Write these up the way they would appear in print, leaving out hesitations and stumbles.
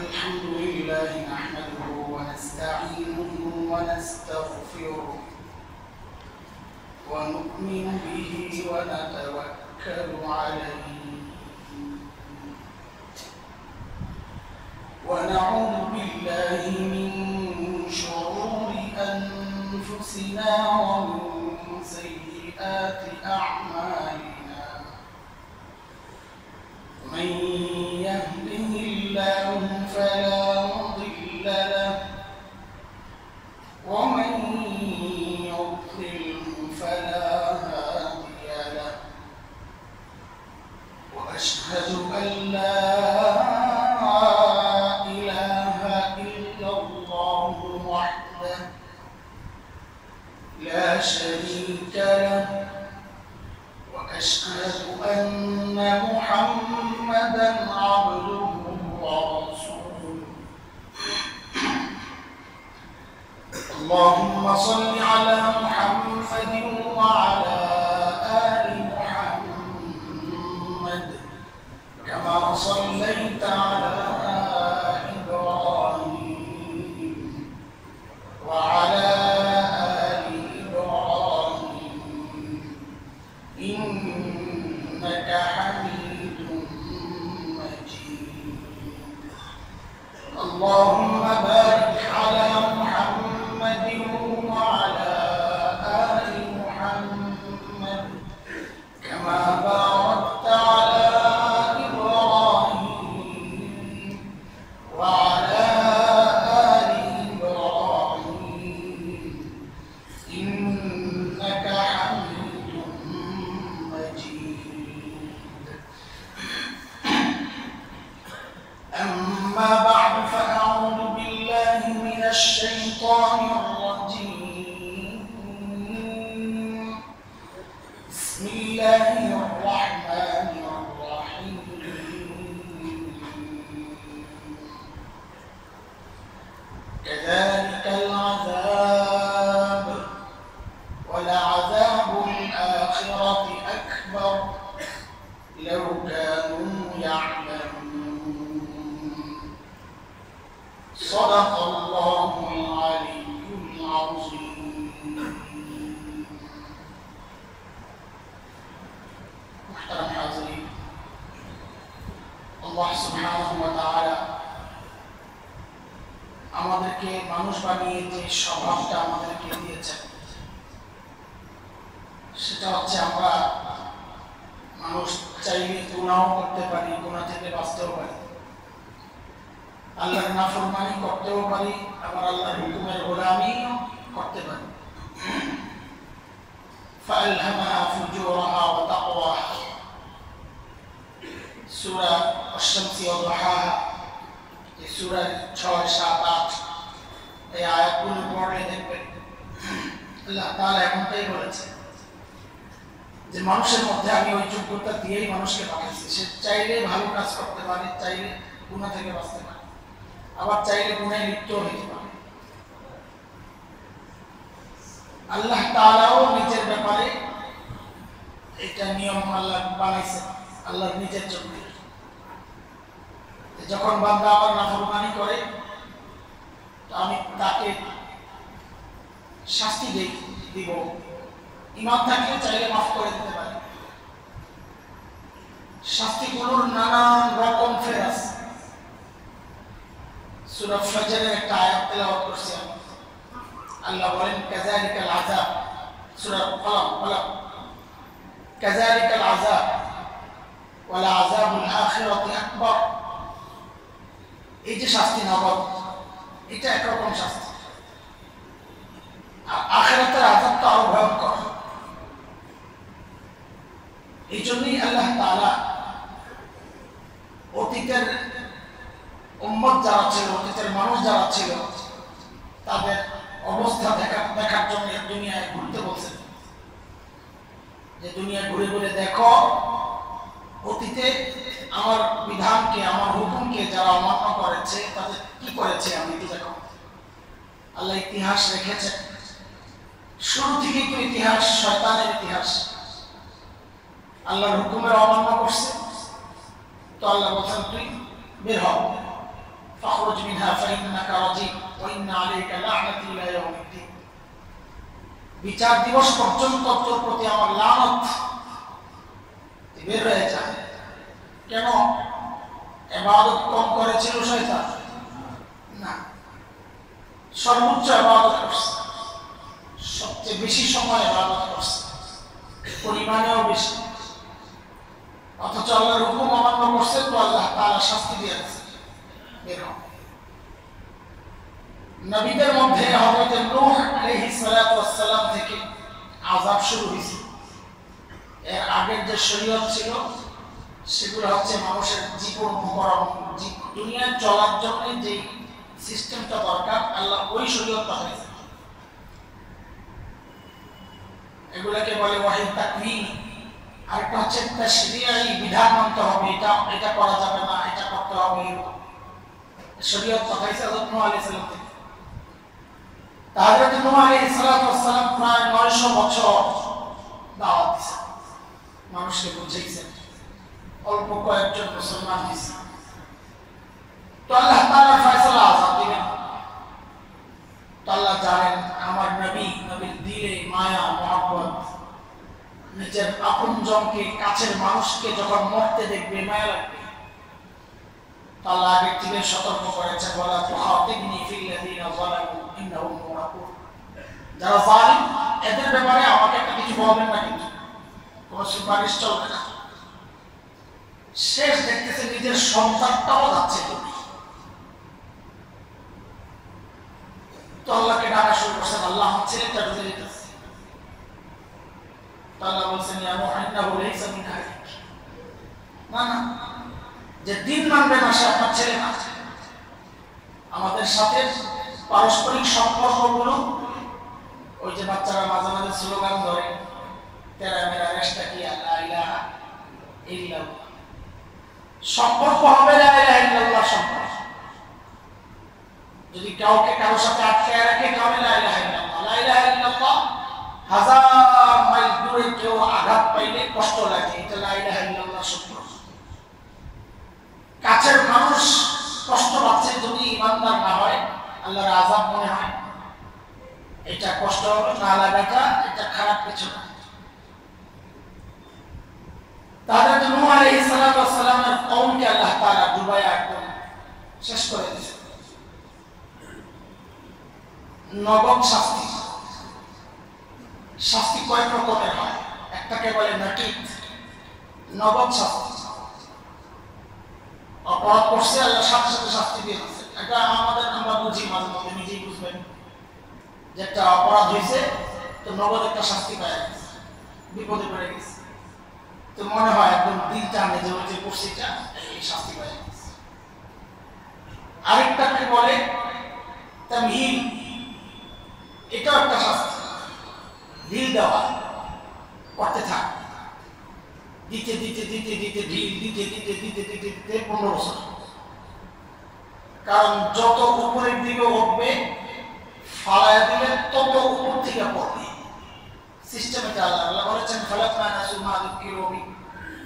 الحمد لله نحمده ونستعينه ونستغفره ونؤمن به ونتوكل عليه ونعوذ بالله من شرور أنفسنا ومن سيئات أعمالنا من يهده الله فلا مضل له ومن يضلل فلا هادي له وأشهد أن لا إله إلا الله وحده لا شريك له وأشهد أن محمدًا عبده ورسوله اللهم صل على محمد وعلى آل محمد كما صليت على إبراهيم وعلى آل إبراهيم إنك حميد مجيد اللهم بارك على محمد وعلى آل محمد كما باركت على إبراهيم وعلى آل إبراهيم إنك حميد مجيد أما بعد فأعوذ بالله من الشيطان الرجيم بسم الله الرحمن الرحيم كذلك العذاب ولعذاب الآخرة أكبر لو كانوا يعلمون صدق الله العلي العظيم محترم حاضرين আল্লাহ সুবহানাহু ওয়া তাআলা আমাদেরকে মানুষ বানিয়ে যে স্বভাবটা আমাদেরকে দিয়েছেন সেটা হচ্ছে আমরা মানুষ চাইলে গুনাহ করতে পারি, গুনাহ থেকে বাঁচতেও পারি, আল্লাহর নাফরমানি করতেও পারি, আবার আল্লাহর হুকুমের গোলামিও করতে পারি। فألهمها فجورها وتقواها সূরা আশ-শামস ওয়া দুহাহা এই সূরা 6, 7, 8 এই আয়াতগুলো পড়লে দেখবেন আল্লাহ তাআলা এমনটাই বলেছে যে মানুষের মধ্যে আমি ওই যোগ্যতা দিয়েই মানুষকে পাঠিয়েছি। সে চাইলে ভালো কাজ করতে পারে, চাইলে গুনাহ থেকে বাঁচতে পারে, আবার চাইলে গুনাহে লিপ্ত হতে পারে। আল্লাহ তাআলাও নিজের ব্যাপারে এটা নিয়ম আল্লাহ বানাইছেন আল্লাহর নিজের জন্য। যখন বান্দা আমার নাফরমানি করে তো আমি তাকে শাস্তি দিব, ঈমান থাকলে চাইলে মাফ করে দিতে পারি। শাস্তিগুলোর নানান রকম ফেরাস। সূরা ফজরের একটা আয়াত তেলাওয়াত করছি আমি। আল্লাহ বলেন কাযালিকাল আযাব, সূরা কলম কাযালিকাল আযাব ওয়ালা আযাবুল আখিরাতি আকবার। এই যে শাস্তি নগদ, এটা একরকম শাস্তি, আর আখিরাতের আযাব তো আরো ভয়ঙ্কর। এই জন্যই আল্লাহ তাআলা অতীতের উম্মত যারা ছিল, অতীতের মানুষ যারা ছিল, তাদের অবস্থা দেখার জন্য দুনিয়ায় ঘুরতে বলছেন যে দুনিয়া ঘুরে ঘুরে দেখো অতীতে আমার বিধানকে, আমার হুকুমকে যারা অমান্য করেছে তাদের কি করেছে আমি কি দেখো। আল্লাহ ইতিহাস রেখেছেন, শুরু থেকে তো ইতিহাস শয়তানের ইতিহাস। আল্লাহর হুকুমের অমান্য করছে তো আল্লাহ বলেন তুই বের হ, فاخرج منها فإنك رجيم وإن عليك لعنتي إلى يوم الدين। বিচার দিবস পর্যন্ত তোর প্রতি আমার লানত, বের হয়ে যায়। কেন? ইবাদত কম করেছিল শয়তান? না, সর্বোচ্চ ইবাদত করছে, সবচেয়ে বেশি সময় ইবাদত করছে, পরিমাণেও বেশি। অথচ আল্লাহর হুকুম অমান্য করছে তো আল্লাহ তাআলা শাস্তি দিয়েছে। এরকম নবীদের মধ্যে হযরত নূহ আলাইহিস সালাতু ওয়াস সালাম থেকে আযাব শুরু হয়েছে। এর আগের যে শরীয়ত ছিল সেগুলো হচ্ছে মানুষের জীবন মরণ, দুনিয়ায় চলার জন্য যে সিস্টেমটা দরকার আল্লাহ ওই শরীয়ত পাঠাইছে। এগুলাকে বলে ওয়াহি তাকওয়িন। আরেকটা হচ্ছে তাশরিঈ, বিধান মানতে হবে, এটা করা যাবে না, এটা করতে হবে। শরীয়ত পাঠাইছে হযরত নূহ আলাইহিস সালাম থেকে। হযরত নূহ আলাইহিস সালাম প্রায় 900 বছর দাওয়াত দিয়েছেন, মানুষকে বুঝাইছেন, অল্প কয়েকজন মুসলমান হয়েছে। তো আল্লাহ তাআলা ফয়সালা আযাব দিবেন। তো আল্লাহ জানেন আমার নবীর দিলে মায়া মহব্বত, নিজের আপনজনকে কাছের মানুষকে যখন মরতে দেখবে মায়া লাগবে। আল্লাহ আগে থেকে সতর্ক করেছে, বলা তুখাতিবনি ফিল্লাযীনা যালামু ইন্নাহুম মুগ্রাকুন। যারা জালিম এদের ব্যাপারে আমাকে একটা কিছু বলবেন না, কিন্তু কোনো সুপারিশ চলবে না। শেষ দেখতেছে নিজের সন্তানটাও যাচ্ছে। তো আল্লাহকে ডাকা শুরু করছেন, আল্লাহ আমার ছেলেটা ডুবে যেতেছে। তো আল্লাহ বলছেন ইয়া নূহ ইন্নাহু লাইসা মিন আহলিক। না না, যে দিন মানবে না সে আপনার ছেলে না। আমাদের সাথে পারস্পরিক সম্পর্কগুলো ওই যে বাচ্চারা মাঝে মাঝে স্লোগান ধরে, তেরা মেরা রেশতা কিয়া লা ইলাহা ইল্লাল্লাহ। সম্পর্ক হবে লা ইলাহা ইল্লাল্লাহ সম্পর্ক। যদি কাউকে কারোর সাথে আটকায় রাখে তাহলে লা ইলাহা ইল্লাল্লাহ। লা ইলাহা ইল্লাল্লাহ হাজার মাইল দূরে কেউ আঘাত পাইলে কষ্ট লাগে, এটা লা ইলাহা ইল্লাল্লাহ সম্পর্ক। কাছের মানুষ কষ্ট পাচ্ছে যদি ইমানদার না হয়, আল্লাহর আযাব মনে হয়, এটা কষ্ট না লাগাটা এটা খারাপ কিছু না। তাদের নূহ আলাইহিস সালামের কওমকে আল্লাহ তাআলা ডুবায়া একদম শেষ করে দিয়েছে। নগদ শাস্তি। শাস্তি কয় রকমের হয়? একটাকে বলে নাকিদ, নগদ শাস্তি। অপরাধ করছে আল্লাহ সাথে সাথে শাস্তি দিয়ে দিচ্ছে। এটা আমরা বুঝি, মাঝে মধ্যে নিজেই বুঝবেন যে একটা অপরাধ হয়েছে তো নগদ একটা শাস্তি পায় গেছে, বিপদে পড়ে গেছে, তো মনে হয় একদম দিল টানে যে ওই যে করছিটা এই শাস্তি পায় গেছে। আরেকটাকে বলে তামহীল, এটাও একটা শাস্তি, ঢিল দেওয়া, করতে থাক, দিতে দিতে দিতে দিতে ঢিল দিতে দিতে দিতে দিতে দিতে 15 বছর। কারণ যত উপরের দিকে উঠবে ফালায়া দিলে তত উপর থেকে পড়বে। সিস্টেম এটা আল্লাহ বলেছেন ফালাকনা নাসু মা যুকিরু বি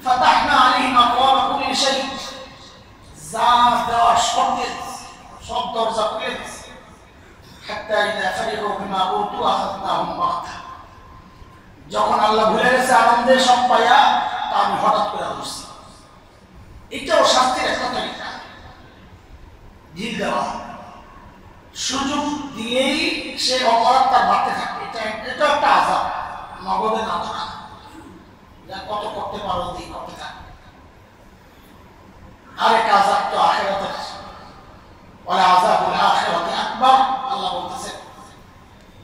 ফাতাহনা আলাইহিম আবওয়াবা কুল্লি শাই। যা দেওয়া সব দরজা খুলে দিয়েছে। হাত্তা ইযা ফারিহু বিমা উতু আখাযনাহুম বাগতা। যখন আল্লাহ ভুলে গেছে আনন্দে সব পায়া, তা আমি হঠাৎ করে বসছি। এটাও শাস্তির একটা তরিকা, ঢিল দেওয়া। সুযোগ দিয়েই সে অপরাধ তার বাড়তে থাকবে, এটা একটা আযাব, নগদে না ধরা। যা কত করতে পারো দিয়ে করতে থাকবে। আরেক আযাব তো আখিরাতের, ওয়ালা আযাবুল আখিরাতি আকবার। আল্লাহ বলতেছেন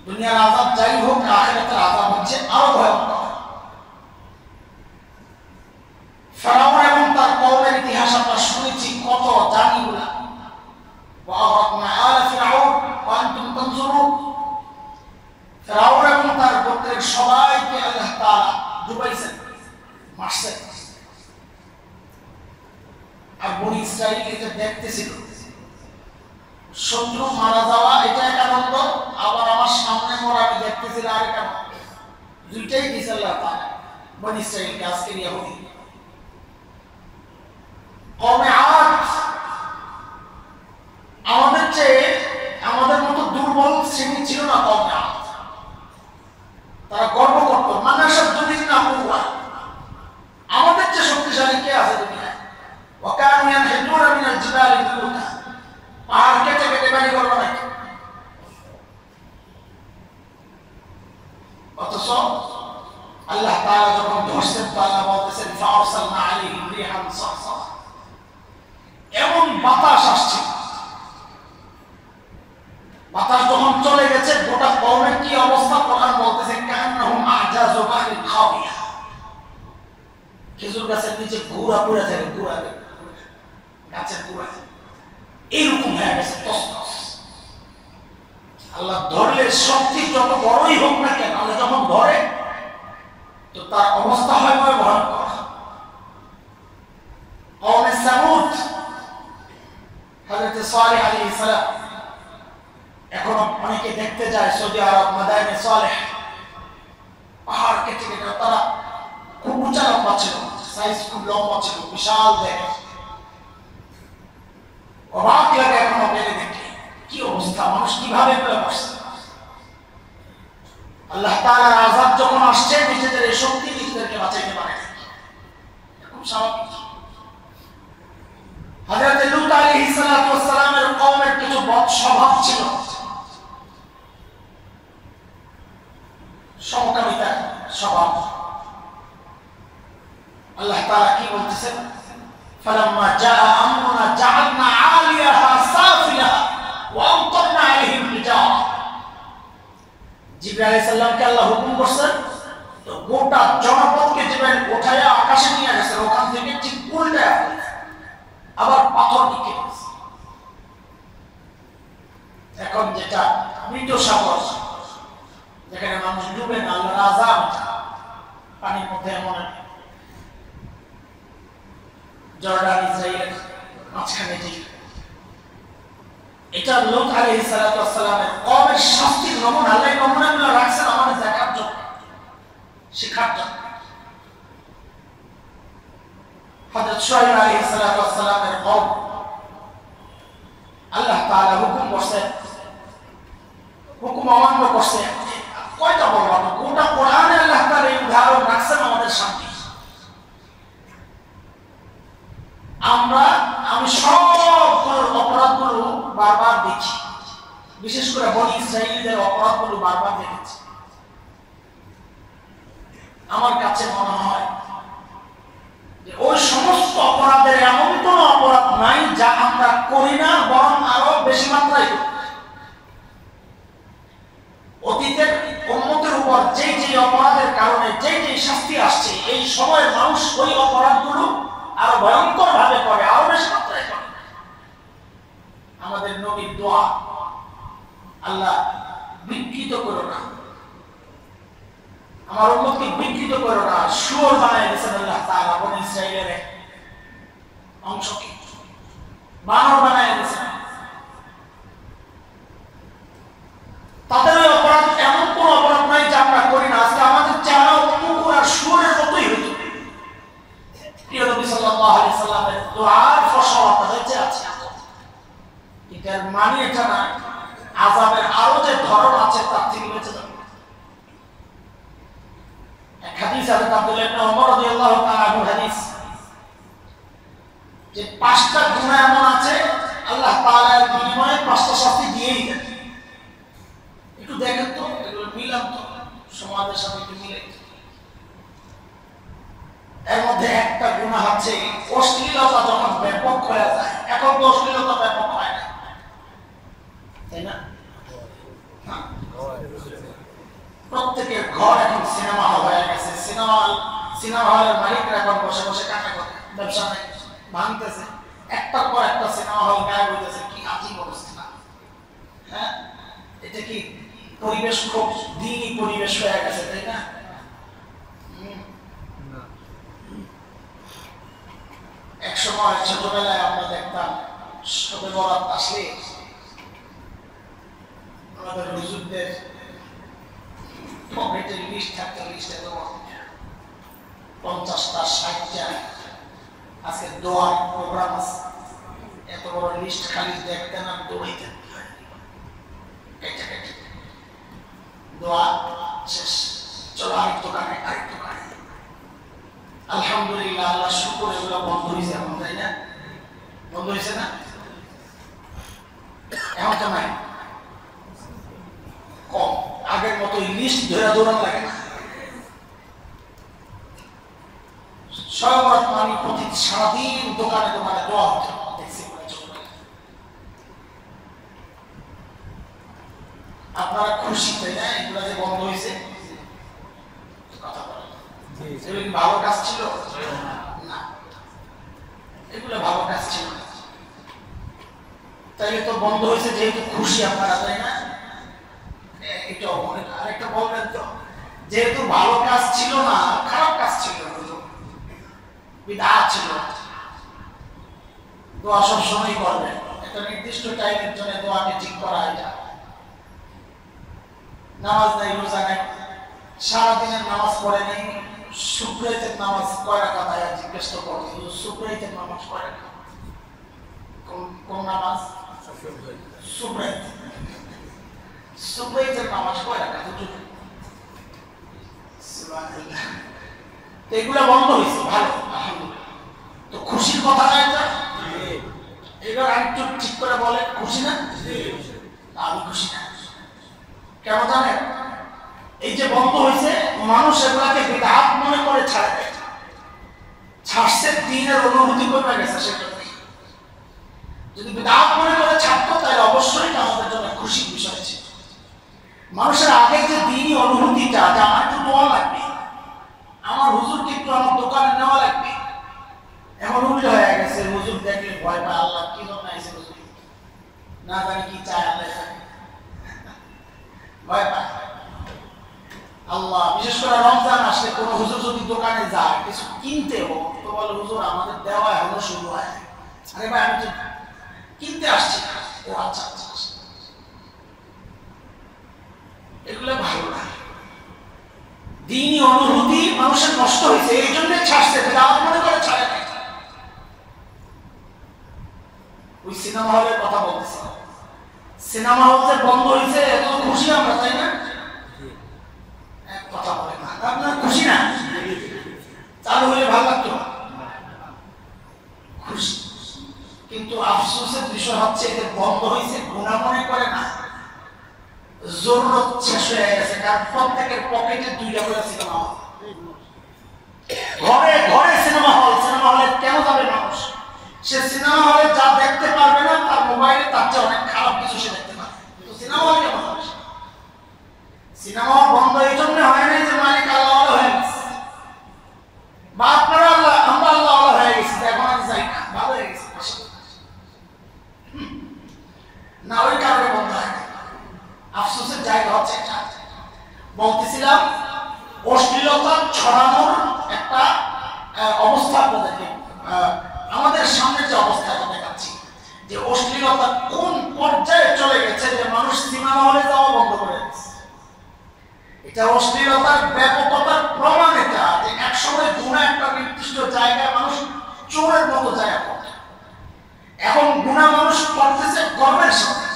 দুনিয়ার আযাব যাই হোক, আখিরাতের আযাব হচ্ছে আরো ভয়ঙ্কর। ফেরাউন এবং তার কওমের ইতিহাস আমরা শুনেছি, কত জানিগুলা। ওয়াগরাকনা আলা ফিরআউন ওয়া আনতুম তানজুরুন। ফেরাউন এবং তার গোত্রের সবাইকে আল্লাহ তাআলা ডুবাইছেন, মারছেন। আর বনি ইসরাঈল এটা দেখতেছিল। শত্রু মারা যাওয়া এটা এক আনন্দ, আবার আমার সামনে মরা আমি দেখতেছিল আরেক আনন্দ। দুইটাই দিয়েছে আল্লাহ তাআলা বনি ইসরাঈলকে। আজকের ইহুদি কওমে আদ, জিবালি বুয়ুতা, পাহাড় কেটে কেটে বাড়ি করবে নাকি? অথচ আল্লাহ তাআলা যখন ধরছেন তো আল্লাহ বলতেছেন ফারসালনা আলাইহিম রিহান সারসারা, এমন বাতাস আসছে, বাতাস যখন চলে গেছে গোটা কওমের কি অবস্থা কোরআন বলতেছে কান্নাহুম আজাযু বাহরিন খাবিয়া, খেজুর গাছের নিচে ঘোড়া পড়ে থাকে, ঘোড়া গাছের ঘোড়া এইরকম হয়ে গেছে তসতস। আল্লাহ ধরলে শক্তি যত বড়ই হোক না কেন, আল্লাহ যখন ধরে তো তার অবস্থা হয় বড় ভয়ঙ্কর। কওমে সামুদ, হযরত সালেহ আলাইহিস সালাম, এখনো অনেকে দেখতে যায় সৌদি আরব মাদায়েনে সালেহ, পাহাড় কেটে কেটে, তারা খুব উঁচা লম্বা ছিল, সাইজ খুব লম্বা ছিল, বিশাল দেখে, অবাক লাগে এখনো গেলে দেখে কি অবস্থা, মানুষ কিভাবে করে বসছে। আল্লাহ তাআলার আযাব যখন আসছে নিজেদের এই শক্তি নিজেদেরকে বাঁচাইতে পারে না, খুব স্বাভাবিক। হযরত লূত আলাইহিস সালাতু ওয়াস সালামের কওমের কিছু বদ স্বভাব ছিল, সমকামিতার স্বভাব। আল্লাহ তাআলা কি বলতেছেন, ফালাম্মা জাআ আমরুনা জাআলনা আলিয়াহা সাফিলাহা ওয়া আমতারনা আলাইহিম হিজারা। জিবরাইল আলাইহিস সালামকে আল্লাহ হুকুম করছেন, তো গোটা জনপদকে জিবরাইল উঠায়া আকাশে নিয়ে গেছে, ওখান থেকে ঠিক উল্টায়া আবার পাথর নিক্ষেপ করেছে। এখন যেটা মৃত সাগর, যেখানে মানুষ ডুবে না, আল্লাহর আযাব পানির মধ্যে, এমন জর্ডান ইসরায়েলের মাঝখানে যে, এটা লূত আলাইহিস সালাতু ওয়াস সালামের কওমের শাস্তির নমুনা। আল্লাহ নমুনাগুলো রাখছেন আমাদের দেখার জন্য, শেখার জন্য। হযরত শুআয়ব আলাইহিস সালাতু ওয়াস সালামের কওম, আল্লাহ তাআলা হুকুম করছেন, হুকুম অমান্য করছে। কয়টা বলবো, গোটা কোরআনে আল্লাহ তাআলা এই উদাহরণ রাখছেন আমাদের সামনে। আমি সবগুলোর অপরাধগুলো বারবার দেখি, বিশেষ করে বনি ইসরাইলীদের অপরাধগুলো বারবার দেখেছি। আমার কাছে মনে হয় যে ওই সমস্ত অপরাধের এমন কোন অপরাধ নাই যা আমরা করি না, বরং আরো বেশি মাত্রায় করি। অতীতের উম্মতের উপর যেই যেই অপরাধের কারণে যেই যেই শাস্তি আসছে, এই সময়ের মানুষ ওই অপরাধগুলো আরো ভয়ঙ্কর ভাবে করে, আরো বেশি মাত্রায় করে। আমাদের নবীর দোয়া, আল্লাহ বিকৃত করো না, আমার উম্মতকে বিকৃত করো না, শুয়োর বানায় দিয়েছেন আল্লাহ তাআলা বনি ইসরাইলের অংশকে, বানর বানায় দিয়েছেন। তাদের ওই অপরাধ এমন কোন অপরাধ নাই যা আমরা করি না। আজকে আমাদের চেহারা কুকুর আর শুয়োরের মতোই হইত। প্রিয় নবী সাল্লাল্লাহু আলাইহি সাল্লামের দুআর ফসল আপনাদের যে আছে, এটার মানে এটা না আযাবের আরো যে ধরন আছে তার থেকে বেঁচে যাবে। এক হাদিস আছে আব্দুল্লাহ ইবনে ওমর রাদিয়াল্লাহু তাআলা আনহু হাদিস, যে পাঁচটা গুনাহ এমন আছে আল্লাহ তাআলার বিনিময়ে পাঁচটা শাস্তি দিয়েই দেন। একটু দেখেন তো, এগুলো মিলাম তো সমাজের সাথে একটু মিলে। এর মধ্যে একটা গুনাহ আছে অশ্লীলতা, যখন ব্যাপক হয়ে যায়। এখন তো অশ্লীলতা ব্যাপক হয় না, তাই না? প্রত্যেকের ঘর এখন সিনেমা হল হয়ে গেছে। সিনেমা হলের মালিকরা এখন বসে বসে কাটা করে ব্যবসা নাই, ভাঙতেছে, একটার পর একটা সিনেমা হল গায়েব হইতেছে। কি আজীব অবস্থা! হ্যাঁ, এটা কি পরিবেশ খুব দিনই পরিবেশ হয়ে গেছে, তাই না? এক সময় ছোটবেলায় আমরা দেখতাম শবে বরাত আসলে আমাদের হুজুরদের পকেটের লিস্ট থাকতো, লিস্টে তো 50টা 60টা আজকে দোয়ার প্রোগ্রাম আছে। এত বড় লিস্ট খালি দেখতেন আর দৌড়াইতেন, দোয়া শেষ, চলো আরেক দোকানে, আরেক দোকানে। আলহামদুলিল্লাহ, আল্লাহ শুকর, এগুলো বন্ধ হয়েছে এখন, তাই না? বন্ধ হয়েছে না? এখন তো নাই, কম। আগের মতো লিস্ট ধরে দৌড়ানো লাগে না। আমি প্রতি সারাদিন দোকানে দোকানে দোয়া হতো দেখছি। আপনারা খুশি তাই না এগুলা যে বন্ধ হয়েছে? কথা বলেন, এগুলো কি ভালো কাজ ছিল? না, এগুলো ভালো কাজ ছিল না। তাইলে তো বন্ধ হয়েছে যেহেতু খুশি আপনারা, তাই না? এটা আরেকটা বলবেন তো, যেহেতু ভালো কাজ ছিল না, খারাপ কাজ ছিল, বিদআত ছিল। দোয়া সব সময় করবেন, একটা নির্দিষ্ট টাইমের জন্য দোয়াকে ঠিক করা। এটা নামাজ নাই, রোজা নাই, সারাদিনের নামাজ পড়ে নেই, শুক্রাইতের নামাজ কয় রাকাত আয়া জিজ্ঞেস তো করে, শুক্রাইতের নামাজ কয় রাকাত? কোন নামাজ? শুক্রাইত। শুক্রাইতের নামাজ কয় রাকাত? সুবহানাল্লাহ। তো এগুলা বন্ধ হয়েছে, ভালো, আলহামদুলিল্লাহ। তো খুশির কথা না এটা? এবার আরেকটু ঠিক করে বলে, খুশি না? আমি খুশি না। কেন জানেন? এই যে বন্ধ হয়েছে, মানুষ এগুলাকে বিদআত মনে করে ছাড়ে দেয়, ছাড়ছে দ্বীনের অনুভূতি কমে গেছে। সেটা যদি বিদআত মনে করে ছাড়তো তাহলে অবশ্যই আমাদের জন্য খুশির বিষয় ছিল। মানুষের আগে যে দ্বীনি অনুভূতিটা, যে আমার একটু দোয়া লাগবে, আমার হুজুরকে একটু আমার দোকানে নেওয়া লাগবে, এখন উল্টো হয়ে গেছে। হুজুর দেখলে ভয় পায়, আল্লাহ কি জন্য আইছে হুজুর, না জানি কি চায় আল্লাহ, ভয় পায় আল্লাহ। বিশেষ করে রমজান আসলে কোন হুজুর যদি দোকানে যায় কিছু কিনতে হোক, তো বলে হুজুর আমাদের দেওয়া এখনো শুরু হয়। আরে ভাই আমি তো কিনতে আসছি। ও আচ্ছা আচ্ছা, এগুলো ভালো না। দ্বীনি অনুভূতি মানুষের নষ্ট হয়েছে, এই জন্য ছাড়ছে, বিদআত মনে করে ছাড়ে না। ওই সিনেমা হলের কথা বলতেছি, সিনেমা হল যে বন্ধ হয়েছে এত খুশি আমরা, তাই না? কথা বলে না, আপনার খুশি না? চালু হলে ভালো লাগতো, খুশি। কিন্তু আফসোসের বিষয় হচ্ছে এদের বন্ধ হয়েছে, গুনাহ মনে করে না, জরুরত শেষ হয়ে গেছে। কারণ প্রত্যেকের পকেটে 2টা করে সিনেমা হল, ঘরে ঘরে সিনেমা হল। সিনেমা হলে কেন যাবে মানুষ? সে সিনেমা হলে যা দেখতে পারবে না তার মোবাইলে তার চেয়ে অনেক খারাপ কিছু সে দেখতে পারে। তো সিনেমা হল কেন হবে? সিনেমা হল বন্ধ এই জন্য হয় না যে মালিক আল্লাহ হয়ে গেছে, বা আপনারা আল্লাহ, আমরা আল্লাহ হয়ে গেছি, এখন আর যাই না, ভালো হয়ে গেছে না, ওই কারণে বন্ধ হয় না। আফসোসের জায়গা হচ্ছে এটা। বলতেছিলাম অশ্লীলতা ছড়ানোর একটা অবস্থা আপনাদেরকে, আমাদের সামনে যে অবস্থাটা দেখাচ্ছি, যে অশ্লীলতা কোন পর্যায়ে চলে গেছে যে মানুষ সিনেমা হলে যাওয়া বন্ধ করে দিচ্ছে। এটা অশ্লীলতার ব্যাপকতার প্রমাণ। এটা যে একসময় গুনাহ একটা নির্দিষ্ট জায়গায় মানুষ চোরের মতো জায়গা করত, এখন গুনাহ মানুষ করতেছে গর্বের সাথে।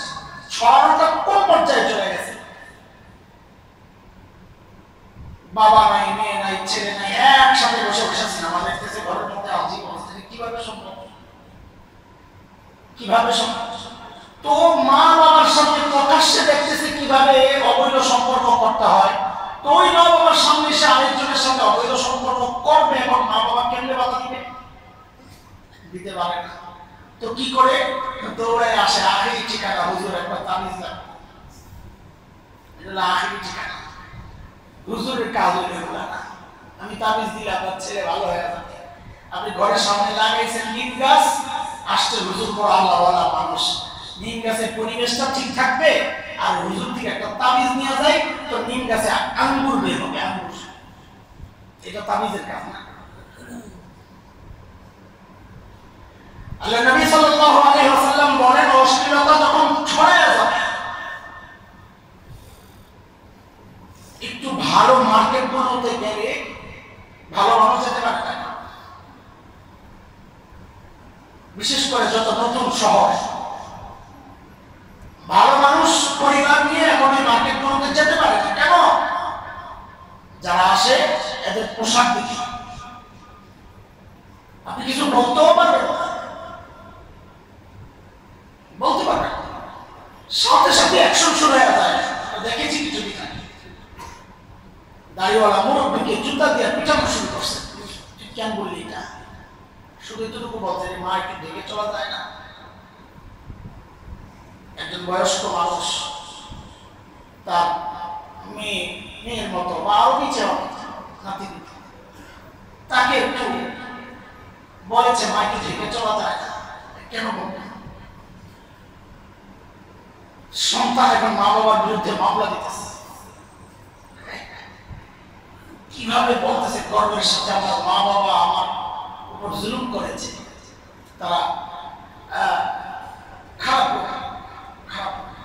ছড়ানোটা কোন পর্যায়ে চলে গেছে? বাবা নাই, মেয়ে নাই, ছেলে নাই, একসাথে বসে বসে সিনেমা দেখতেছে ঘরের মধ্যে। আজীব অবস্থা, কিভাবে সম্ভব? কিভাবে সম্ভব? তো মা বাবার সাথে প্রকাশ্যে দেখতেছে কিভাবে অবৈধ সম্পর্ক করতে হয়, তো ওই মা বাবার সামনে এসে আরেকজনের সাথে অবৈধ সম্পর্ক করবে, এবং মা বাবা কেমনে বাধা দিবে? দিতে পারে না। তো কি করে? দৌড়ে আসে আখেরি ঠিকানা, হুজুর একটা তাবিজ দাও। এটা আখেরি ঠিকানা, হুজুরের কাজ হইলে না, আমি তাবিজ দিলে আপনার ছেলে ভালো হয়ে যাবে। আপনি ঘরের সামনে লাগাইছেন নিম গাছ, আসছে হুজুর বড় আল্লাহওয়ালা মানুষ, নিম গাছের পরিবেশটা ঠিক থাকবে, আর হুজুর থেকে একটা তাবিজ নিয়ে যায়, তো নিম গাছে আঙ্গুর বের হবে, আঙ্গুর। এটা তাবিজের কাজ না। আল্লাহ নবী সাল্লাল্লাহু আলাইহি ওয়াসাল্লাম বলেন, অশ্লীলতা যখন ছড়ায় যাবে, একটু ভালো মার্কেট বানাতে গেলে ভালো মানুষ যেতে পারে না। বিশেষ করে যত নতুন শহর, ভালো মানুষ পরিবার নিয়ে এখন এই মার্কেট বানাতে যেতে পারে না। কেন? যারা আসে এদের পোশাক দেখি আপনি কিছু বলতেও পারবেন না। সাথে সাথে অ্যাকশন শুরু হয়ে যায়। দেখেছি কিছু দিন আগে দাড়িওয়ালা মুরব্বীকে জুতা দিয়ে পিটানো শুরু করছে। তুই কেন বললি এটা? শুধু এতটুকু বলতে মা একটু দেখে চলা যায় না? একজন বয়স্ক মানুষ তার মেয়ের মতো বা আরো নিচে নাতি তাকে একটু বলেছে মা একটু দেখে চলা যায় না। কেন বলবে? সন্তান এখন মা বাবার বিরুদ্ধে মামলা দিতেছে। কিভাবে বলতেছে গর্বের সাথে আমার মা বাবা আমার উপর জুলুম করেছে, তারা খারাপ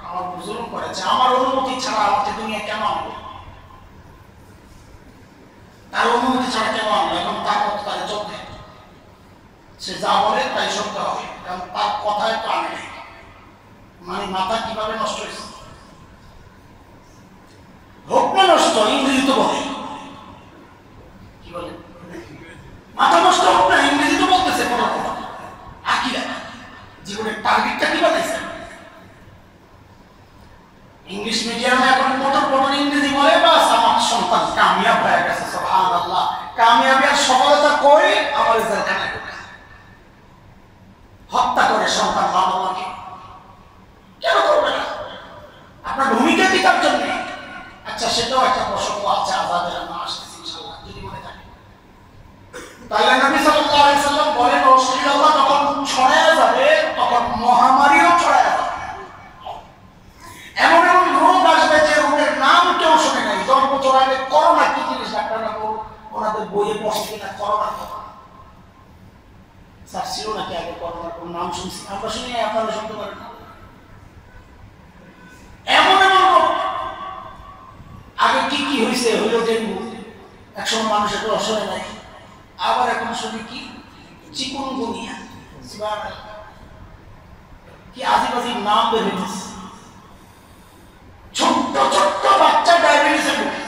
আমার উপর জুলুম করেছে, আমার অনুমতি ছাড়া আমাকে দুনিয়া কেন আনবে, তার অনুমতি ছাড়া কেন আনবে? এখন তার মতো তারা চলবে, সে যা বলে তাই শুনতে হবে, কারণ তার কথায় তো আনে নাই। মানে মাথা কিভাবে নষ্ট হয়েছে? হোক না নষ্ট, ইংরেজি তো বলে, কি বলে মাথা নষ্ট হোক না, ইংরেজি তো বলতেছে পড়ার কথা। আকিরা জীবনের টার্গেটটা কি বানাইছে? ইংলিশ মিডিয়ামে এখন পটর পটর ইংরেজি বলে, বাস আমার সন্তান কামিয়াব হয়ে গেছে। সুবহানাল্লাহ, কামিয়াবি আর সফলতা কই? আমার জেলখানায় হত্যা করে সন্তান মা বাবাকে। কেন করবে না? আপনার ভূমিকা কি তার জন্য? আচ্ছা, সেটাও একটা প্রসঙ্গ আছে, আজাদের আমরা আসতেছি ইনশাআল্লাহ যদি মনে থাকে। তাহলে নবী সাল্লাল্লাহু আলাইহি সাল্লাম বলেন অশ্লীলতা যখন ছড়ায় যাবে তখন মহামারীও ছড়ায় যাবে। এমন এমন রোগ আসবে যে রোগের নাম কেউ শুনে নাই। জন্ম ছড়ালে করোনা কি জিনিস ডাক্তাররা ওনাদের বইয়ে পড়ছে কিনা করোনার কথা। স্যার ছিল নাকি আগে করোনার কোন নাম শুনছি? আমরা শুনি, আপনারা শুনতে পারেন না। এমন এমন রোগ আগে কি কি হয়েছে, হইল ডেঙ্গু, একসময় মানুষের তো অসহায় নাই। আবার এখন শুনি কি চিকুনগুনিয়া, কি আদিবাসী নাম বের হইতেছে। ছোট্ট ছোট্ট বাচ্চা ডায়াবেটিসে ভুগে,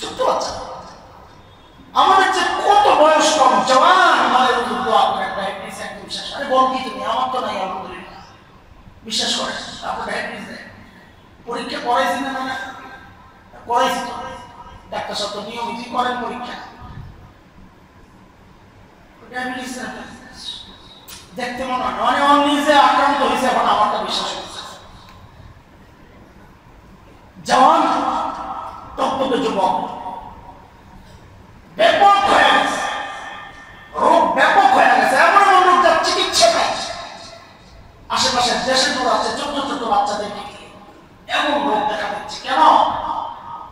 ছোট্ট বাচ্চা। আমাদের যে কত বয়স কম জওয়ান, আমাদের আপনার ডায়াবেটিস একদম শেষ। আরে বল কি তুমি? আমার তো নাই আলহামদুলিল্লাহ। বিশ্বাস করেন আপনার ডায়াবেটিস নেই? পরীক্ষা করাইছি না? মানে করাইছি তো, ডাক্তার সাথে নিয়মিত করেন পরীক্ষা। ডায়াবেটিস দেখতে মনে হয় মানে নিজে আক্রান্ত হয়েছে, এখন আমারটা বিশ্বাস হচ্ছে। জওয়ান টকটকে যুবক ব্যাপক হয়ে গেছে, রোগ ব্যাপক হয়ে গেছে। এমন এমন রোগ যার চিকিৎসা নাই। আশেপাশে দেশে দৌড়াচ্ছে ছোট ছোট বাচ্চাদেরকে এমন রোগ দেখা দিচ্ছে। কেন?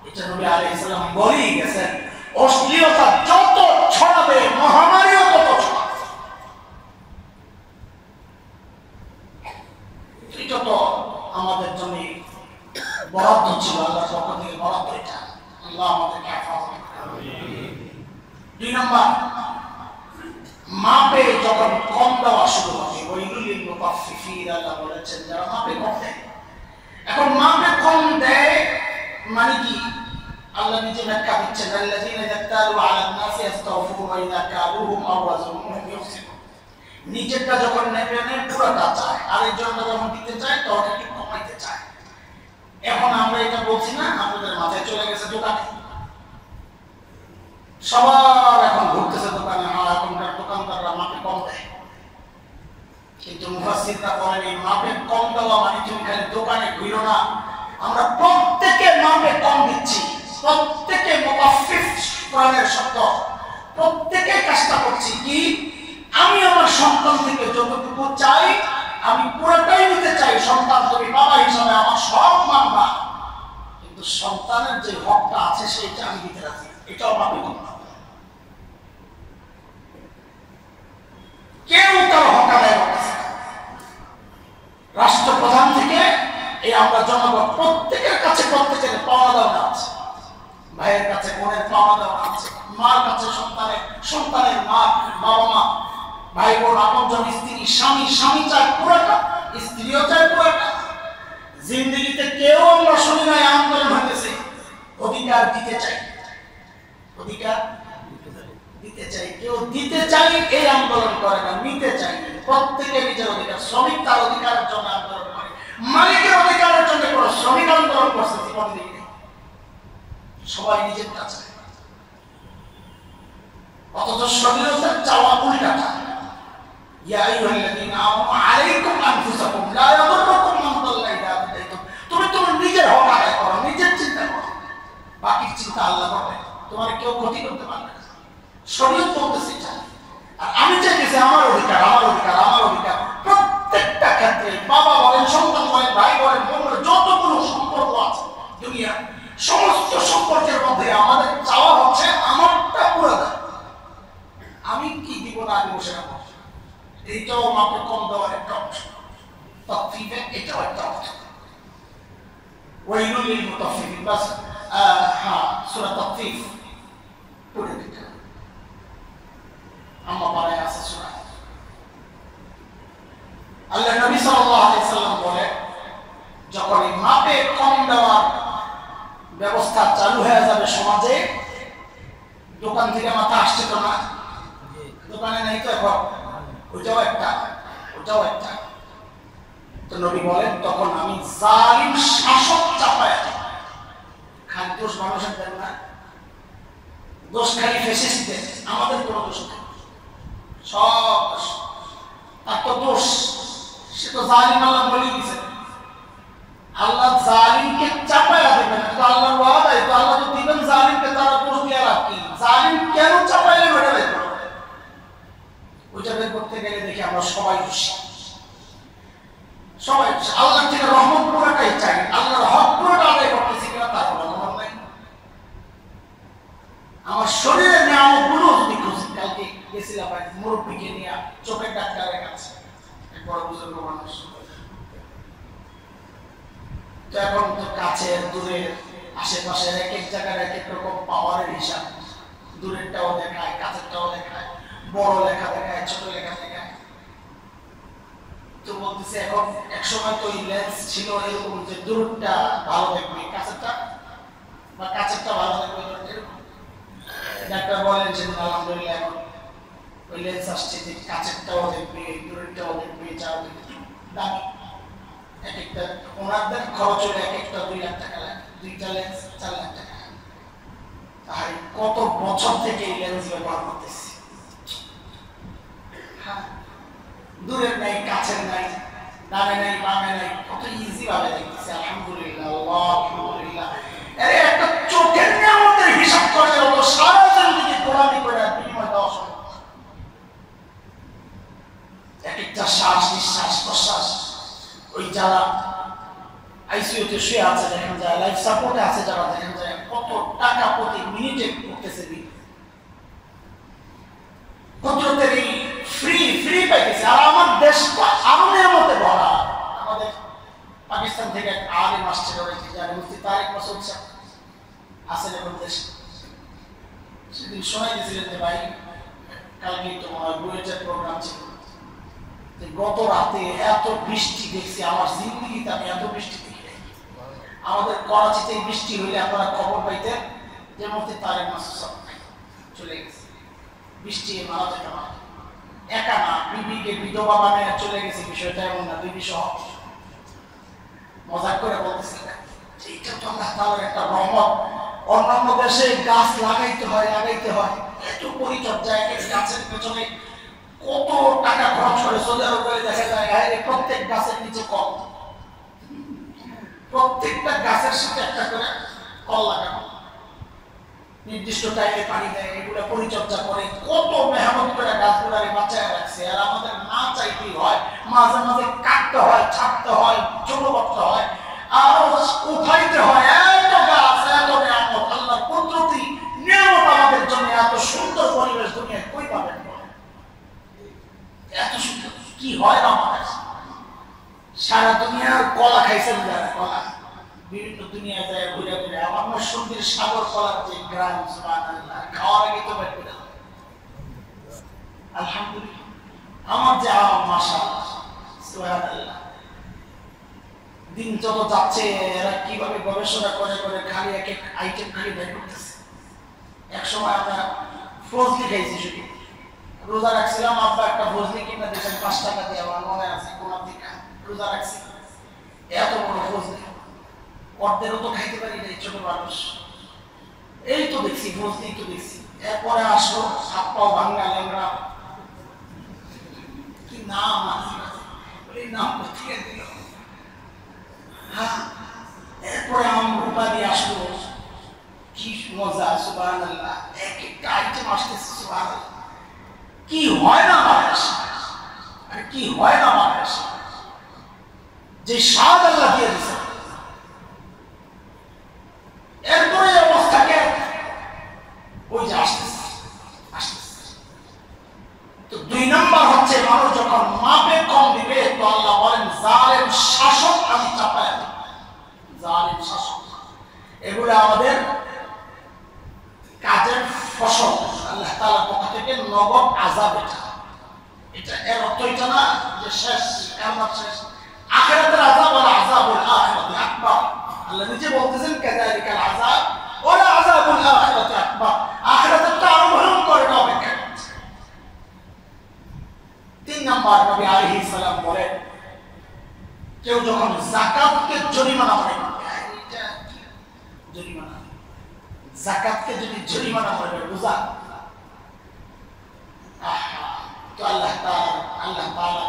এটা নবী আলাইহিস সালাম বলেই গেছেন, অশ্লীলতা যত ছড়াবে মহামারীও তত ছড়াবে। এটা তো আমাদের জন্য বরাদ্দ ছিল, আল্লাহর পক্ষ থেকে বরাদ্দ। এটা আল্লাহ আমাদেরকে হেফাজত করুন। 2 নম্বর, মাপে যখন কম দেওয়া শুরু হবে, ওয়াইলুল লিল মুতাফফিফিন, আল্লাহ বলেছেন যারা মাপে কম দেয়। এখন মাপে কম দেয় মানে কি? আল্লাহ নিজে ব্যাখ্যা দিচ্ছেন, আল্লাযীনা ইয়াক্তালু আলান নাসি ইস্তাওফু ওয়া ইযা কালুহুম আও ওয়াজনুহুম ইউখসিরুন। নিজেরটা যখন নেবে না পুরোটা চায়, আরেকজনটা যখন দিতে চায় তখন একটু কমাইতে চায়। এখন আমরা এটা বলছি না, আমাদের মাথায় চলে গেছে দোকানে। সবার এখন ঘুরতেছে দোকানে, হ্যাঁ এখনকার দোকানদাররা মাপে কম দেয়। কিন্তু মুফাসসিররা বলেন এই মাপে কম দেওয়া মানে তুমি খালি দোকানে ঘুরো না, আমরা প্রত্যেকে মাপে কম দিচ্ছি। প্রত্যেকে মুতাফফিফ কোরআনের শব্দ, প্রত্যেকে কাজটা করছি কি? আমি আমার সন্তান থেকে যতটুকু চাই আমি পুরোটাই নিতে চাই। সন্তান তুমি বাবা হিসাবে আমার সব মানবা, কিন্তু সন্তানের যে হকটা আছে সেটা আমি দিতে রাজি। এটাও মাপে কম না। কেউ তার হক আদায় করতেছে। রাষ্ট্রপ্রধান থেকে এই আমরা জনগণ প্রত্যেকের কাছে প্রত্যেকের পাওয়া দেওয়া আছে। ভাইয়ের কাছে বোনের পাওয়া দেওয়া আছে, মার কাছে সন্তানের, সন্তানের মা বাবা মা, ভাই বোন, আপনজন, স্ত্রী, স্বামী, স্বামী চায় পুরোটা, স্ত্রীও চায় পুরোটা। জিন্দেগিতে কেউ আমরা শুনি নাই আন্দোলন হয়েছে অধিকার দিতে চাই, অধিকার দিতে চাই। কেউ দিতে চাই এই আন্দোলন করে না, নিতে চাই। প্রত্যেকে নিজের অধিকার, শ্রমিক তার অধিকারের জন্য আন্দোলন করে, মালিকের অধিকারের জন্য কোনো শ্রমিক আন্দোলন করছে জীবনে দেখি সবাই নিজের কাছে। অথচ স্বাধীনতার চাওয়া উল্টাটা, ইয়া আইয়ুহাল্লাযীনা আমানু আলাইকুম আনফুসাকুম লা ইয়াদুররুকুম মান দাল্লা ইযা হাদাইতুম। তুমি তোমার নিজের হক আদায় করো, নিজের চিন্তা করো, বাকির চিন্তা আল্লাহ করবে, তোমার কেউ ক্ষতি করতে পারবে না। শরীয়ত বলতেছে এটা। আর আমি চাইতেছি আমার অধিকার, আমার অধিকার, আমার অধিকার। প্রত্যেকটা ক্ষেত্রে বাবা বলেন, সন্তান বলেন, ভাই বলেন, বোন বলেন, যতগুলো সম্পর্ক আছে দুনিয়া সমস্ত সম্পর্কের মধ্যে আমাদের চাওয়া হচ্ছে আমারটা পুরো দেয়। আমি কি দিব না দিব সেটা বলছি, এইটাও মাত্র কম দেওয়ার একটা অংশ। তাফফীফের এটাও একটা অংশ। ওয়াইলুল লিল মুতাফফিফিন, বাস হ্যাঁ সূরা তাফফীফ পড়ে দিতে আমরা পারায় আছে সূরা। আল্লাহ নবী সাল্লাল্লাহু আলাইহি সাল্লাম বলে, যখন এই মাপে কম দেওয়ার ব্যবস্থা চালু হয়ে যাবে সমাজে, দোকান থেকে মাথা আসছে তো না, দোকানে নাই তো এখন, ওইটাও একটা, ওটাও একটা। তো নবী বলেন, তখন আমি জালিম শাসক চাপায় দেব। খালি দোষ মানুষের দেন না, দোষ খালি ফ্যাসিস্টদের, আমাদের কোনো দোষ নেই, সব তার তো দোষ, সে তো জালিম। আল্লাহ বলে দিয়েছে আল্লাহ জালিমকে চাপায়া দেবেন, তো আল্লাহর ওয়াদা, তো আল্লাহ তো দিবেন জালিমকে, তারা দোষ দিয়ে লাভ কি? জালিম কেন চাপাইলেন ওটা বের করো, ওইটা বের করতে গেলে দেখি আমরা সবাই দোষী, সবাই। আল্লাহ থেকে রহমত পুরোটাই চাই, আল্লাহর হক পুরোটা আদায় করতেছি কিনা তার কোনো মনে নাই। আমার শরীরের নিয়ামত গুলো যদি খুঁজি, কালকে গেছিলাম মুরব্বীকে নিয়ে চোখের ডাক্তারের কাছে, এক বড় বুজুর্গ মানুষ। তো এখন তো কাছের দূরের আশেপাশের এক এক জায়গার এক এক রকম পাওয়ারের হিসাব, দূরেরটাও দেখায়, কাছেরটাও দেখায়, বড় লেখা দেখায়, ছোট লেখা দেখায়। তো বলতেছে এখন এক সময় তো এই লেন্স ছিল এরকম যে দূরটা ভালো দেখবে, কাছেরটা বা কাছেরটা ভালো দেখবে এরকম। ডাক্তার বলেন যে আলহামদুলিল্লাহ এখন ওই লেন্স আসছে যে কাছেরটাও দেখবে, দূরেরটাও দেখবে, যাও দেখবে, দামি এক একটা। ওনাদের খরচ হলে এক একটা 2 লাখ টাকা লাগে, 2টা লেন্স 4 লাখ টাকা। তাই কত বছর থেকে এই লেন্স ব্যবহার করতেছি। হ্যাঁ, দূরের নাই, কাছের নাই, ডানে নাই, বামে নাই, কত ইজি ভাবে দেখতেছি। আলহামদুলিল্লাহ, আলহামদুলিল্লাহ। আরে একটা চোখের নিয়ামতের হিসাব করে হলো সারা জিন্দেগি গোলামি করে বিনিময় দেওয়া সম্ভব। এক একটা শ্বাস নিঃশ্বাস প্রশ্বাস, ওই যারা আইসিইউতে শুয়ে আছে দেখেন যায়, লাইফ সাপোর্টে আছে যারা দেখেন যায়, কত টাকা প্রতি মিনিটে করতেছে বিল। কুদরতের এই ফ্রি পাইতেছে। আর আমার দেশটা আরো নিয়ামতে ভরা। আমাদের পাকিস্তান থেকে এক আলিম আসছে, যার মুফতি তারেক মাসুদ সাহেব আছেন এখন দেশে। সেদিন শোনাই দিয়েছিলেন যে ভাই কালকে তো বুয়েটের প্রোগ্রাম ছিল, গত রাতে এত বৃষ্টি দেখছি, আমার জিন্দগিতে আমি এত বৃষ্টি দেখি নাই। আমাদের করাচিতে বৃষ্টি হইলে আপনারা খবর পাইতেন যে মুফতি তারেক মাসুদ সাহেব চলে গেছে, বৃষ্টি মারা যেত না। একা না, বিবিকে বিধবা বানায় চলে গেছে, বিষয়টা এমন না, বিবি সহ। মজাক করে বলতেছি এইটা তো আল্লাহ তাআলার একটা রহমত। অন্যান্য দেশে গাছ লাগাইতে হয়, এত পরিচর্যা, এক গাছের পেছনে কত টাকা খরচ করে। সৌদি আরব গেলে দেখা যায় প্রত্যেক গাছের নিচে কল, প্রত্যেকটা গাছের সাথে একটা করে কল লাগানো, নির্দিষ্ট টাইমে পানি দেয়, এগুলো পরিচর্যা করে, কত মেহনত করে গাছগুলারে বাঁচায় রাখছে। আর আমাদের না চাইতেই হয়, মাঝে মাঝে কাটতে হয়, ছাড়তে হয়, ছোট করতে হয়, আর উঠাইতে হয়। এত গাছ, এত নিয়ামত, আল্লাহর কুদরতি নিয়ামত আমাদের জন্য। এত সুন্দর পরিবেশ দুনিয়ায় কই পাবেন? এত সুন্দর কি হয় আমাদের? সারা দুনিয়ার কলা খাইছেন যারা, কলা বিভিন্ন দুনিয়া যায় ঘুরে ঘুরে। আমার নরসিংদীর সাগর কলার যে গ্রাম, সুবহানাল্লাহ, খাওয়ার আগে তো বের করে আলহামদুলিল্লাহ। আমার যে মাশাআল্লাহ, সুবহানাল্লাহ। দিন যত যাচ্ছে এরা কিভাবে গবেষণা করে করে খালি এক এক আইটেম খালি বের করতেছে। এক সময় আমরা ফজলি খাইছি, শুধু রোজা রাখছিলাম, আব্বা একটা ফজলি কিনে দিয়েছেন 5 টাকা দিয়ে, আমার মনে আছে। কোন দিকে রোজা রাখছি, এত বড় ফজলি অর্ধেকও তো খাইতে পারি না এই ছোট মানুষ। এই তো দেখছি ফজলি তো দেখছি, এরপরে আসলো হাত পাও ভাঙ্গা ল্যাংড়া, কি নাম এই নাম কোথেকে দিল। হ্যাঁ, এরপরে রূপা দিয়ে আসলো, কি মজা, সুবহানাল্লাহ, এক একটা আইটেম আসতেছে, সুবহানাল্লাহ। কি হয় না মানুষ, আর কি হয় না মানুষ, যে স্বাদ আল্লাহ দিয়ে দিচ্ছে। এরপরে অবস্থাকে ওই যে আসতেছে আসতেছে। তো 2 নম্বর হচ্ছে মানুষ যখন মাপে কম দিবে তো আল্লাহ বলেন জালেম শাসক আমি চাপায় দেব। জালেম শাসক, এগুলো আমাদের কাজের ফসল, আল্লাহ তাআলার পক্ষ থেকে নগদ আযাব। এটা এর অর্থ এটা না যে শেষ কিয়ামত শেষ, আখিরাতের আযাব ওয়াল আযাবুল আখিরাতি আকবার। আল্লাহ নিজে বলতেছেন কাযালিকাল আযাব ওয়াল আযাবুল আখিরাতি আকবার, আখিরাতেরটা আরো ভয়ঙ্কর, এটা অপেক্ষা করছে। 3 নম্বর নবী আলাইহিস সালাম বলেন কেউ যখন যাকাতকে জরিমানা করে, এটা জরিমানা, যাকাতকে যদি জরিমানা করে বুঝা, তো আল্লাহ তাআলা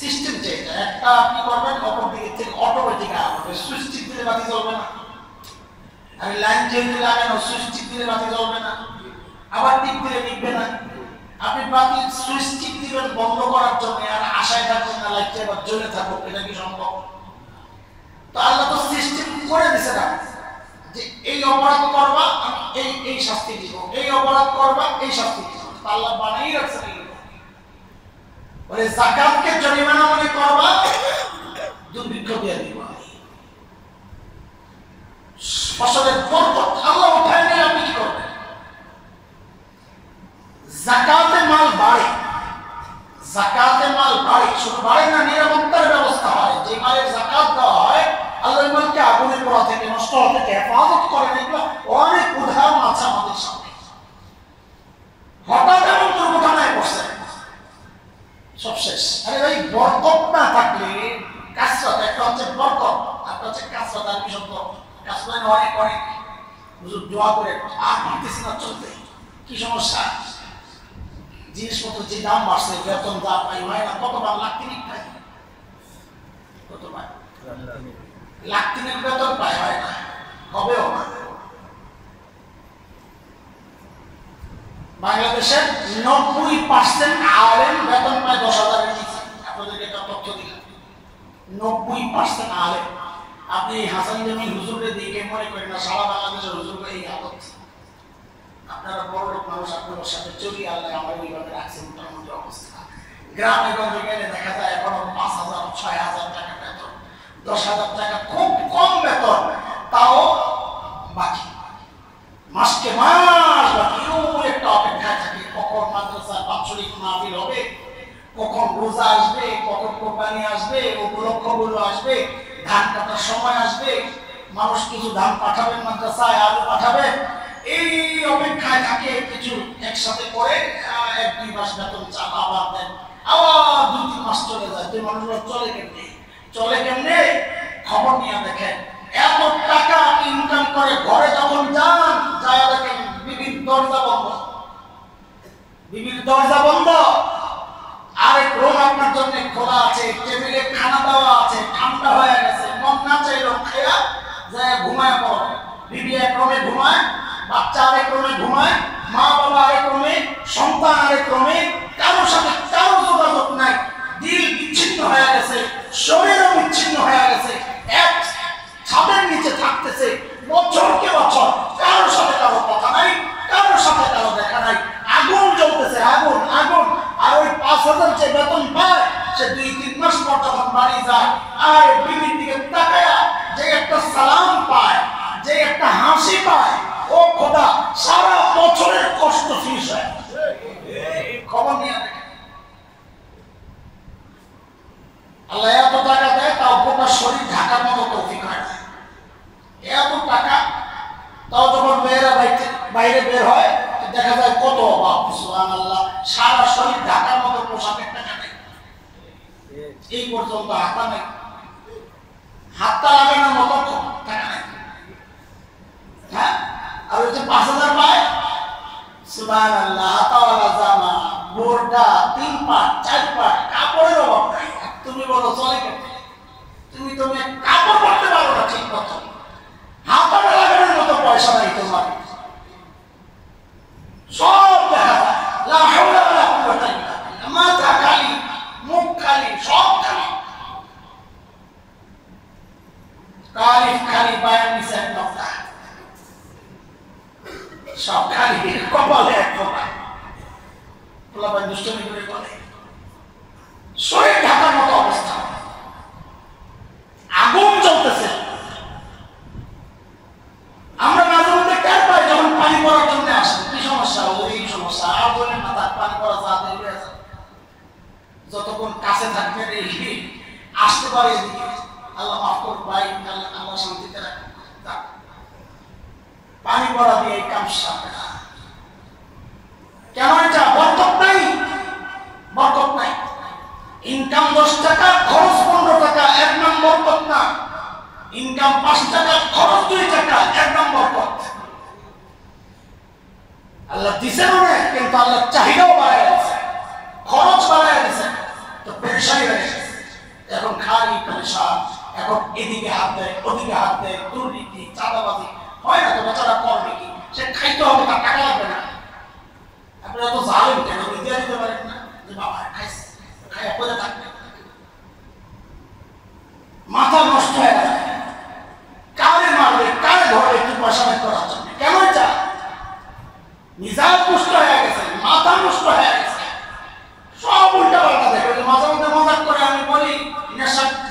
সিস্টেম চেঞ্জ, একটা কি করবেন অপর দিকে থেকে অটোমেটিক আসবে, সুইচ টিপ দিলে বাতি জ্বলবে না, আর লাইন যেতে লাগানো সুইচ টিপ দিলে বাতি জ্বলবে না, আবার টিপ দিলে নিভবে না। আপনি বাতি সুইচ টিপ দিবেন বন্ধ করার জন্য, আর আশায় থাকবেন না লাইটটা এবার জ্বলে থাকুক, এটা কি সম্ভব? তো আল্লাহ তো সিস্টেম করে দিছে না যে এই অপরাধ করবা আমি এই শাস্তি দিব, এই অপরাধ করবা এই শাস্তি দিব। আল্লাহ বানাই রাখছে বলে যাকাতকে জরিমানা মনে করবা, দুর্ভিক্ষ দিয়ে দিব, ফসলের বরকত আল্লাহ উঠায় নিয়ে আপনি কি করবেন? যাকাতে মাল বাড়ে, যাকাতে মাল বাড়ে, শুধু বাড়ে না, নিরাপত্তার ব্যবস্থা হয়। যে মালের যাকাত দেওয়া হয় আল্লাহ মালকে আগুনের পোড়া থেকে নষ্ট হওয়া থেকে হেফাজত করেন। এগুলো অনেক উদাহরণ আছে আমাদের সামনে। হঠাৎ এমন দুর্ঘটনায় পড়ছে, সব শেষ। আরে ভাই, বরকত না থাকলে কাসরাত, একটা হচ্ছে বরকত, একটা হচ্ছে কাসরাত। আর কি শব্দ কাসরাত? অনেক অনেক হুজুর দোয়া করে আর পারতেছি না চলতে, কি সমস্যা? জিনিসপত্র যে দাম বাড়ছে, বেতন যা পাই হয় না, কতবার লাখ 3 পাই, কতবার লাখ 3 বেতন পাই হয় না, হবেও না। বাংলাদেশের 90% আলেম বেতন পায় 10,000 এর নিচে। আপনাদেরকে একটা তথ্য দিলাম, 90% আলেম। আপনি হাসান জামিল হুজুরকে দেখে মনে করেন না সারা বাংলাদেশের হুজুর এই হালত। আপনারা বড় লোক মানুষ, আপনাদের সাথে চলি, আল্লাহ আমার ওইভাবে রাখছে মোটামুটি অবস্থা। গ্রামে গঞ্জে গেলে দেখা যায় এখনো 5,000 6,000 টাকা বেতন, 10,000 টাকা খুব কম বেতন, তাও বাকি মাসকে মাস বাকি। একটা অপেক্ষায় থাকে কখন মাদ্রাসার বাৎসরিক মাহফিল হবে, কখন রোজা আসবে, কখন কোরবানি আসবে, উপলক্ষগুলো আসবে, ধান কাটার সময় আসবে, মানুষ কিছু ধান পাঠাবেন মাদ্রাসায়, আলু পাঠাবেন, এই অপেক্ষায় থাকে। কিছু একসাথে করে 1-2 মাস বেতন চাল আবার দেন, আবার 2-3 মাস চলে যায়। যে মানুষগুলো চলে কেমনে খবর নিয়ে দেখেন। এত টাকা ইনকাম করে ঘরে যখন যান, যায় দেখেন বিবির দরজা বন্ধ, বিবির দরজা বন্ধ, আরেক রুম আপনার জন্য খোলা আছে, টেবিলে খানা দেওয়া আছে, ঠান্ডা হয়ে গেছে, মন না চাইলেও খেয়া যায় ঘুমায় পড়ে। বিবি এক রুমে ঘুমায়, বাচ্চা আরেক রুমে ঘুমায়, মা বাবা আরেক রুমে, সন্তান আরেক রুমে, কারোর সাথে কারো যোগাযোগ নাই, দিল বিচ্ছিন্ন হয়ে গেছে, শরীরও বিচ্ছিন্ন হয়ে গেছে, এক ছাদের নিচে থাকতেছে বছরকে বছর, কারোর সাথে কারো কথা নাই, কারোর সাথে কারো দেখা নাই, আগুন জ্বলতেছে, আগুন আগুন। আর ওই 5,000 যে বেতন পায়, সে 2-3 মাস পর যখন বাড়ি যায়, আর বিবির দিকে তাকায়া যে একটা সালাম পায়, যে একটা হাসি পায়, ও খোদা, সারা বছরের কষ্ট শেষ হয়। খবর নিয়ে দেখে আল্লাহ এত টাকা দেয়, তাও গোটা শরীর ঢাকার মতো তৌফিক হয় না। এত টাকা, তাও যখন মেয়েরা বাইরে বের হয় দেখা যায় কত অভাব, সুবহানাল্লাহ, সারা শরীর ঢাকার মতো পোশাকের টাকা নেই, এই পর্যন্ত হাতা নেই। হাতটা লাগানোর মতো টাকা নাই। হ্যাঁ, আর ওই যে 5,000 পায়, সুবহানাল্লাহ, হাতাওয়ালা জামা, বোরকা, 3 পাট 4 পাট, কাপড়ের অভাব নাই। তুমি বলো চলে কেন? তুমি কাপড় পরতে পারো না ঠিক মতো, হাতটা লাগানোর মতো পয়সা নাই তোমার। সব দেখা যায়, লা হাওলা ওয়ালা কুওয়াতা ইল্লা বিল্লাহ, মাথা খালি, মুখ খালি, সব খালি, খালি পায়ের নিচে এক নকটা, সব খালি, কপালে এক ফোঁটা। পোলাপান দুষ্টমি করে বলে, শরীর ঢাকার মতো অবস্থা, আগুন জ্বলতেছে। আমরা মাঝে মধ্যে টের পাই যখন পানি পড়ার জন্য আসে, কি সমস্যা, ওই সমস্যা, আর বলে না তার পানি পড়া যা দেবে, যতক্ষণ কাছে থাকবে আসতে পারে এদিকে, আল্লাহ মাফ করুন ভাই, আল্লাহ শান্তিতে রাখুন। পানি পড়া দিয়ে এই কাম সারবে না। কেন? এটা বরকত নাই, বরকত নাই। ইনকাম 10 টাকা, খরচ 15 টাকা, এক নম্বর বরকত না। ইনকাম 5 টাকা, খরচ 2 টাকা, এক নম্বর বরকত। আল্লাহ দিছেন অনেক, কিন্তু আল্লাহ চাহিদাও বাড়ায় দিয়েছে, খরচ বাড়ায় দিয়েছে, তো পেরেশানি হয়ে গেছে। এখন খালি পেরেশান, এখন এদিকে হাত দেয়, ওদিকে হাত দেয়, দুর্নীতি, চাঁদাবাজি হয় না তো বেচারা করবে কি? সে খাইতে হবে, তার টাকা লাগবে না। আপনারা তো জানেন কেন দিয়ে দিতে পারেন না যে বাবা খাইছে, খাইয়া পড়ে থাকবে, মাথা নষ্ট হয়ে যায়। কারে মারবে, কারে ধরবে একটু পয়সা বের করার জন্য? কেন? এটা মিজাজ নষ্ট হয়ে গেছে, মাথা নষ্ট হয়ে গেছে, সব উল্টা পাল্টা দেখে। মাঝে মধ্যে মজাক করে আমি বলি,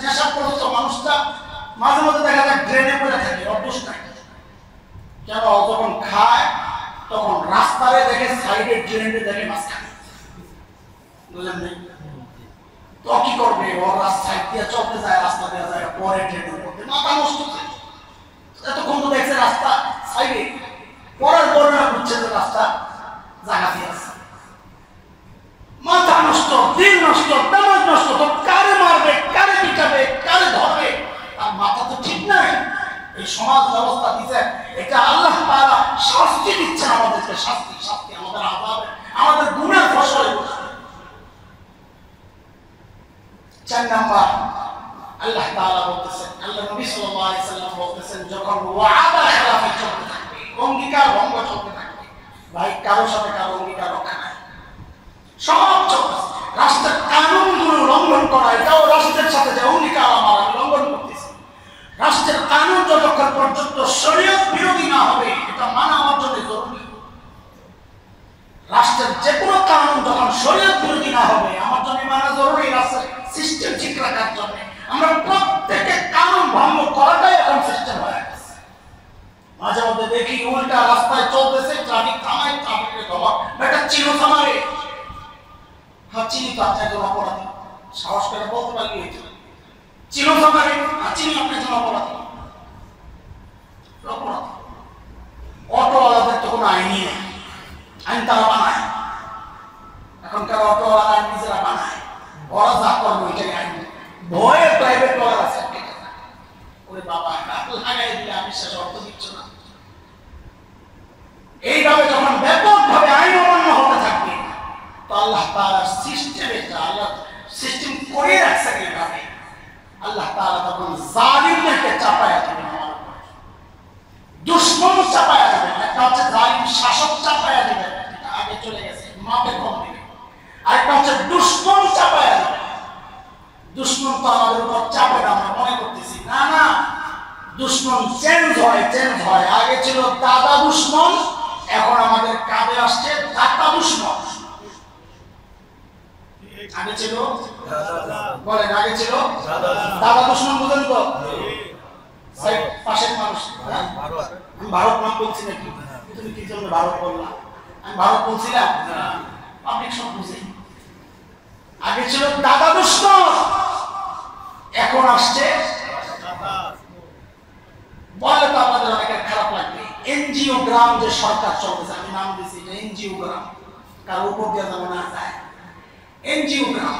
নেশাগ্রস্ত মানুষটা মাঝে মধ্যে দেখা যায় ড্রেনে পড়ে থাকে, অভ্যস্ত থাকে। কেন? যখন খায় তখন রাস্তারে দেখে, সাইডে ড্রেনে দেখে মাঝখানে, বুঝলেন না? তো কি করবে? ওর রাস্তায় দিয়ে চলতে যায়, রাস্তা দেওয়া যায়, পরে ড্রেনের মধ্যে মাথা নষ্ট হয়। এতক্ষণ তো দেখছে রাস্তা সাইডে, পরের পরে না বুঝছে যে রাস্তা জায়গাতে আছে। মাথা নষ্ট, দিল নষ্ট, দামাজ নষ্ট। তো কারে মারবে, কারে পিটাবে, কারে ধরবে? আর মাথা তো ঠিক নাই। এই সমাজ ব্যবস্থা দিচ্ছে, এটা আল্লাহ তাআলা শাস্তি দিচ্ছেন আমাদেরকে, শাস্তি, শাস্তি, আমাদের আযাব, আমাদের গুনাহ ফসলে। 4 নাম্বার আল্লাহ তাআলা বলতেছেন, আল্লাহ নবী সাল্লাল্লাহু আলাইহি সাল্লাম বলতেছেন, যখন ওয়াদা খেলাফি চলতে থাকবে, অঙ্গীকার ভঙ্গ চলতে থাকবে, ভাই কারোর সাথে কারো অঙ্গীকার রক্ষা নাই, সব চলতেছে। রাষ্ট্রের কানুনগুলো লঙ্ঘন করা, এটাও রাষ্ট্রের সাথে যে অঙ্গীকার আমার আমি লঙ্ঘন করতেছি। রাষ্ট্রের কানুন যতক্ষণ পর্যন্ত শরীয়ত বিরোধী না হবে, এটা মানা আমার জন্য জরুরি। রাষ্ট্রের যে কোনো কানুন যখন শরীয়ত বিরোধী না হবে, আমার জন্য মানা জরুরি। রাষ্ট্রের সিস্টেম ঠিক রাখার জন্য আমরা প্রত্যেকে কানুন ভঙ্গ করাটাই এখন সিস্টেম হয়ে গেছে। মাঝে মধ্যে দেখি উল্টা রাস্তায় চলতেছে, ট্রাফিক থামায়, ট্রাফিকের ধমক, বেটা চিনো থামারে। হ্যাঁ চিনি তো, আপনার জন্য অপরাধী, সাহস করে বলতে পারলি হয়েছিল, চিনো থামারে, চিনি আপনার জন্য অপরাধী। অপরাধী অটোওয়ালাদের তো কোনো আইনই নেই, আইন তারা বানায়। এখনকার অটোওয়ালা আইন নিজেরা বানায়, ওরা যা করবে ওইটাই আইন। ভয়ে প্রাইভেট ওয়ালা আছে, ওরে বাবা লাগাই দিলে আমি শেষ অর্থ দিচ্ছ না। এইভাবে যখন ব্যাপকভাবে আইন অমান্য হতে থাকবে, তো আল্লাহ তাআলার সিস্টেম, এটা আল্লাহ সিস্টেম করে রাখছেন এইভাবে, আল্লাহ তাআলা তখন জালিমদেরকে চাপায়া দেবেন, আমার উপর দুশমন চাপায়া দেবেন। একটা হচ্ছে জালিম শাসক চাপায়া দেবেন, এটা আগে চলে গেছে, মাপে কম দেবে। আরেকটা হচ্ছে দুশমন চাপায়া দেবেন। দুশমন তো আমাদের উপর চাপে না, আমরা মনে করতেছি, না না, দুশমন চেঞ্জ হয়, চেঞ্জ হয়। আগে ছিল দাদা দুশমন, এখন আমাদের কাঁধে আসছে দাদা দুশমন। আগে ছিল বলেন, আগে ছিল দাদা দুশমন, বুঝেন তো? পাশের মানুষ, আমি ভারত নাম বলছি নাকি? তুমি কি জন্য ভারত বললাম? আমি ভারত বলছিলাম, পাবলিক সব বুঝে। আগে ছিল দাদা দুশমন, এখন আসছে বলে তো আমাদের অনেকের খারাপ লাগবে, এনজিও গ্রাম যে সরকার চলতেছে, আমি নাম দিয়েছি এনজিও গ্রাম, কারো উপর দিয়ে যেমন না যায়। এনজিও গ্রাম,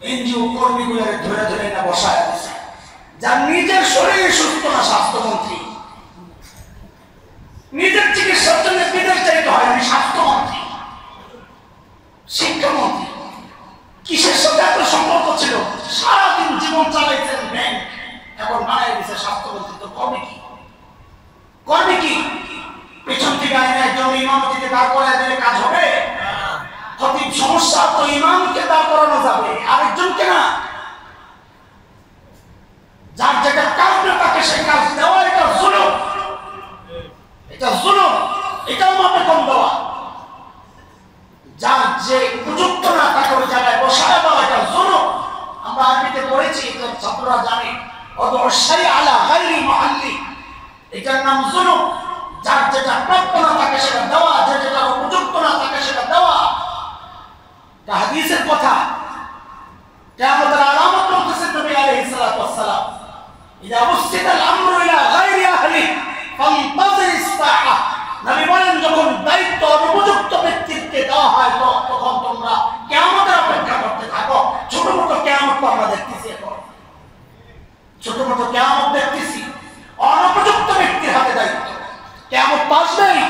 এনজিও কর্মীগুলোকে ধরে ধরে না বসায় দিচ্ছে, যার নিজের শরীরে সুস্থ না স্বাস্থ্যমন্ত্রী, নিজের চিকিৎসার জন্য বিদেশ যাইতে হয় আমি স্বাস্থ্যমন্ত্রী, শিক্ষামন্ত্রী, কিসের সাথে এত সম্পর্ক ছিল, সারাদিন জীবন চালাইছেন ব্যাংক, এখন বানাই দিচ্ছে স্বাস্থ্যমন্ত্রী। তো করবে কি, করবে কি? পেছন থেকে আইনে একজন ইমামতিকে দাঁড় করায় দিলে কাজ হবে? খতিব সমস্যা, তো ইমামকে দাঁড় করানো যাবে, আরেকজনকে না। যার যেটা কাজ না তাকে সে কাজ দেওয়া, এটা জুলুম, এটা জুলুম, এটাও মাপে কম দেওয়া। যার যে উপযুক্ত না তাকে ওই জায়গায় বসায় দেওয়া, এটা জুলুম। আমরা আরবিতে পড়েছি, ছাত্ররা জানে, অদর্শাই আলা গায়রি মুহাল্লি, এটার নাম জুলুম। যার যেটা প্রাপ্য না তাকে সেটা দেওয়া, যে যেটা উপযুক্ত না তাকে সেটা দেওয়া। এটা হাদিসের কথা। কিয়ামতের আলামত বলতেছেন নবী আলাইহিস সালাতু ওয়াস সালাম, ইযা উসিদাল আমরু ইলা গায়রি আহলি ফান্তাযির ইস-সাআ। নবী বলেন, যখন দায়িত্ব অনুপযুক্ত ব্যক্তিকে দেওয়া হয় তখন তোমরা কিয়ামতের অপেক্ষা করতে থাকো। ছোট ছোট কিয়ামত আমরা দেখতেছি, এখন ছোট ছোট কিয়ামত দেখতেছি, অনুপযুক্ত ব্যক্তির হাতে দায়িত্ব। কিয়ামত আসবেই।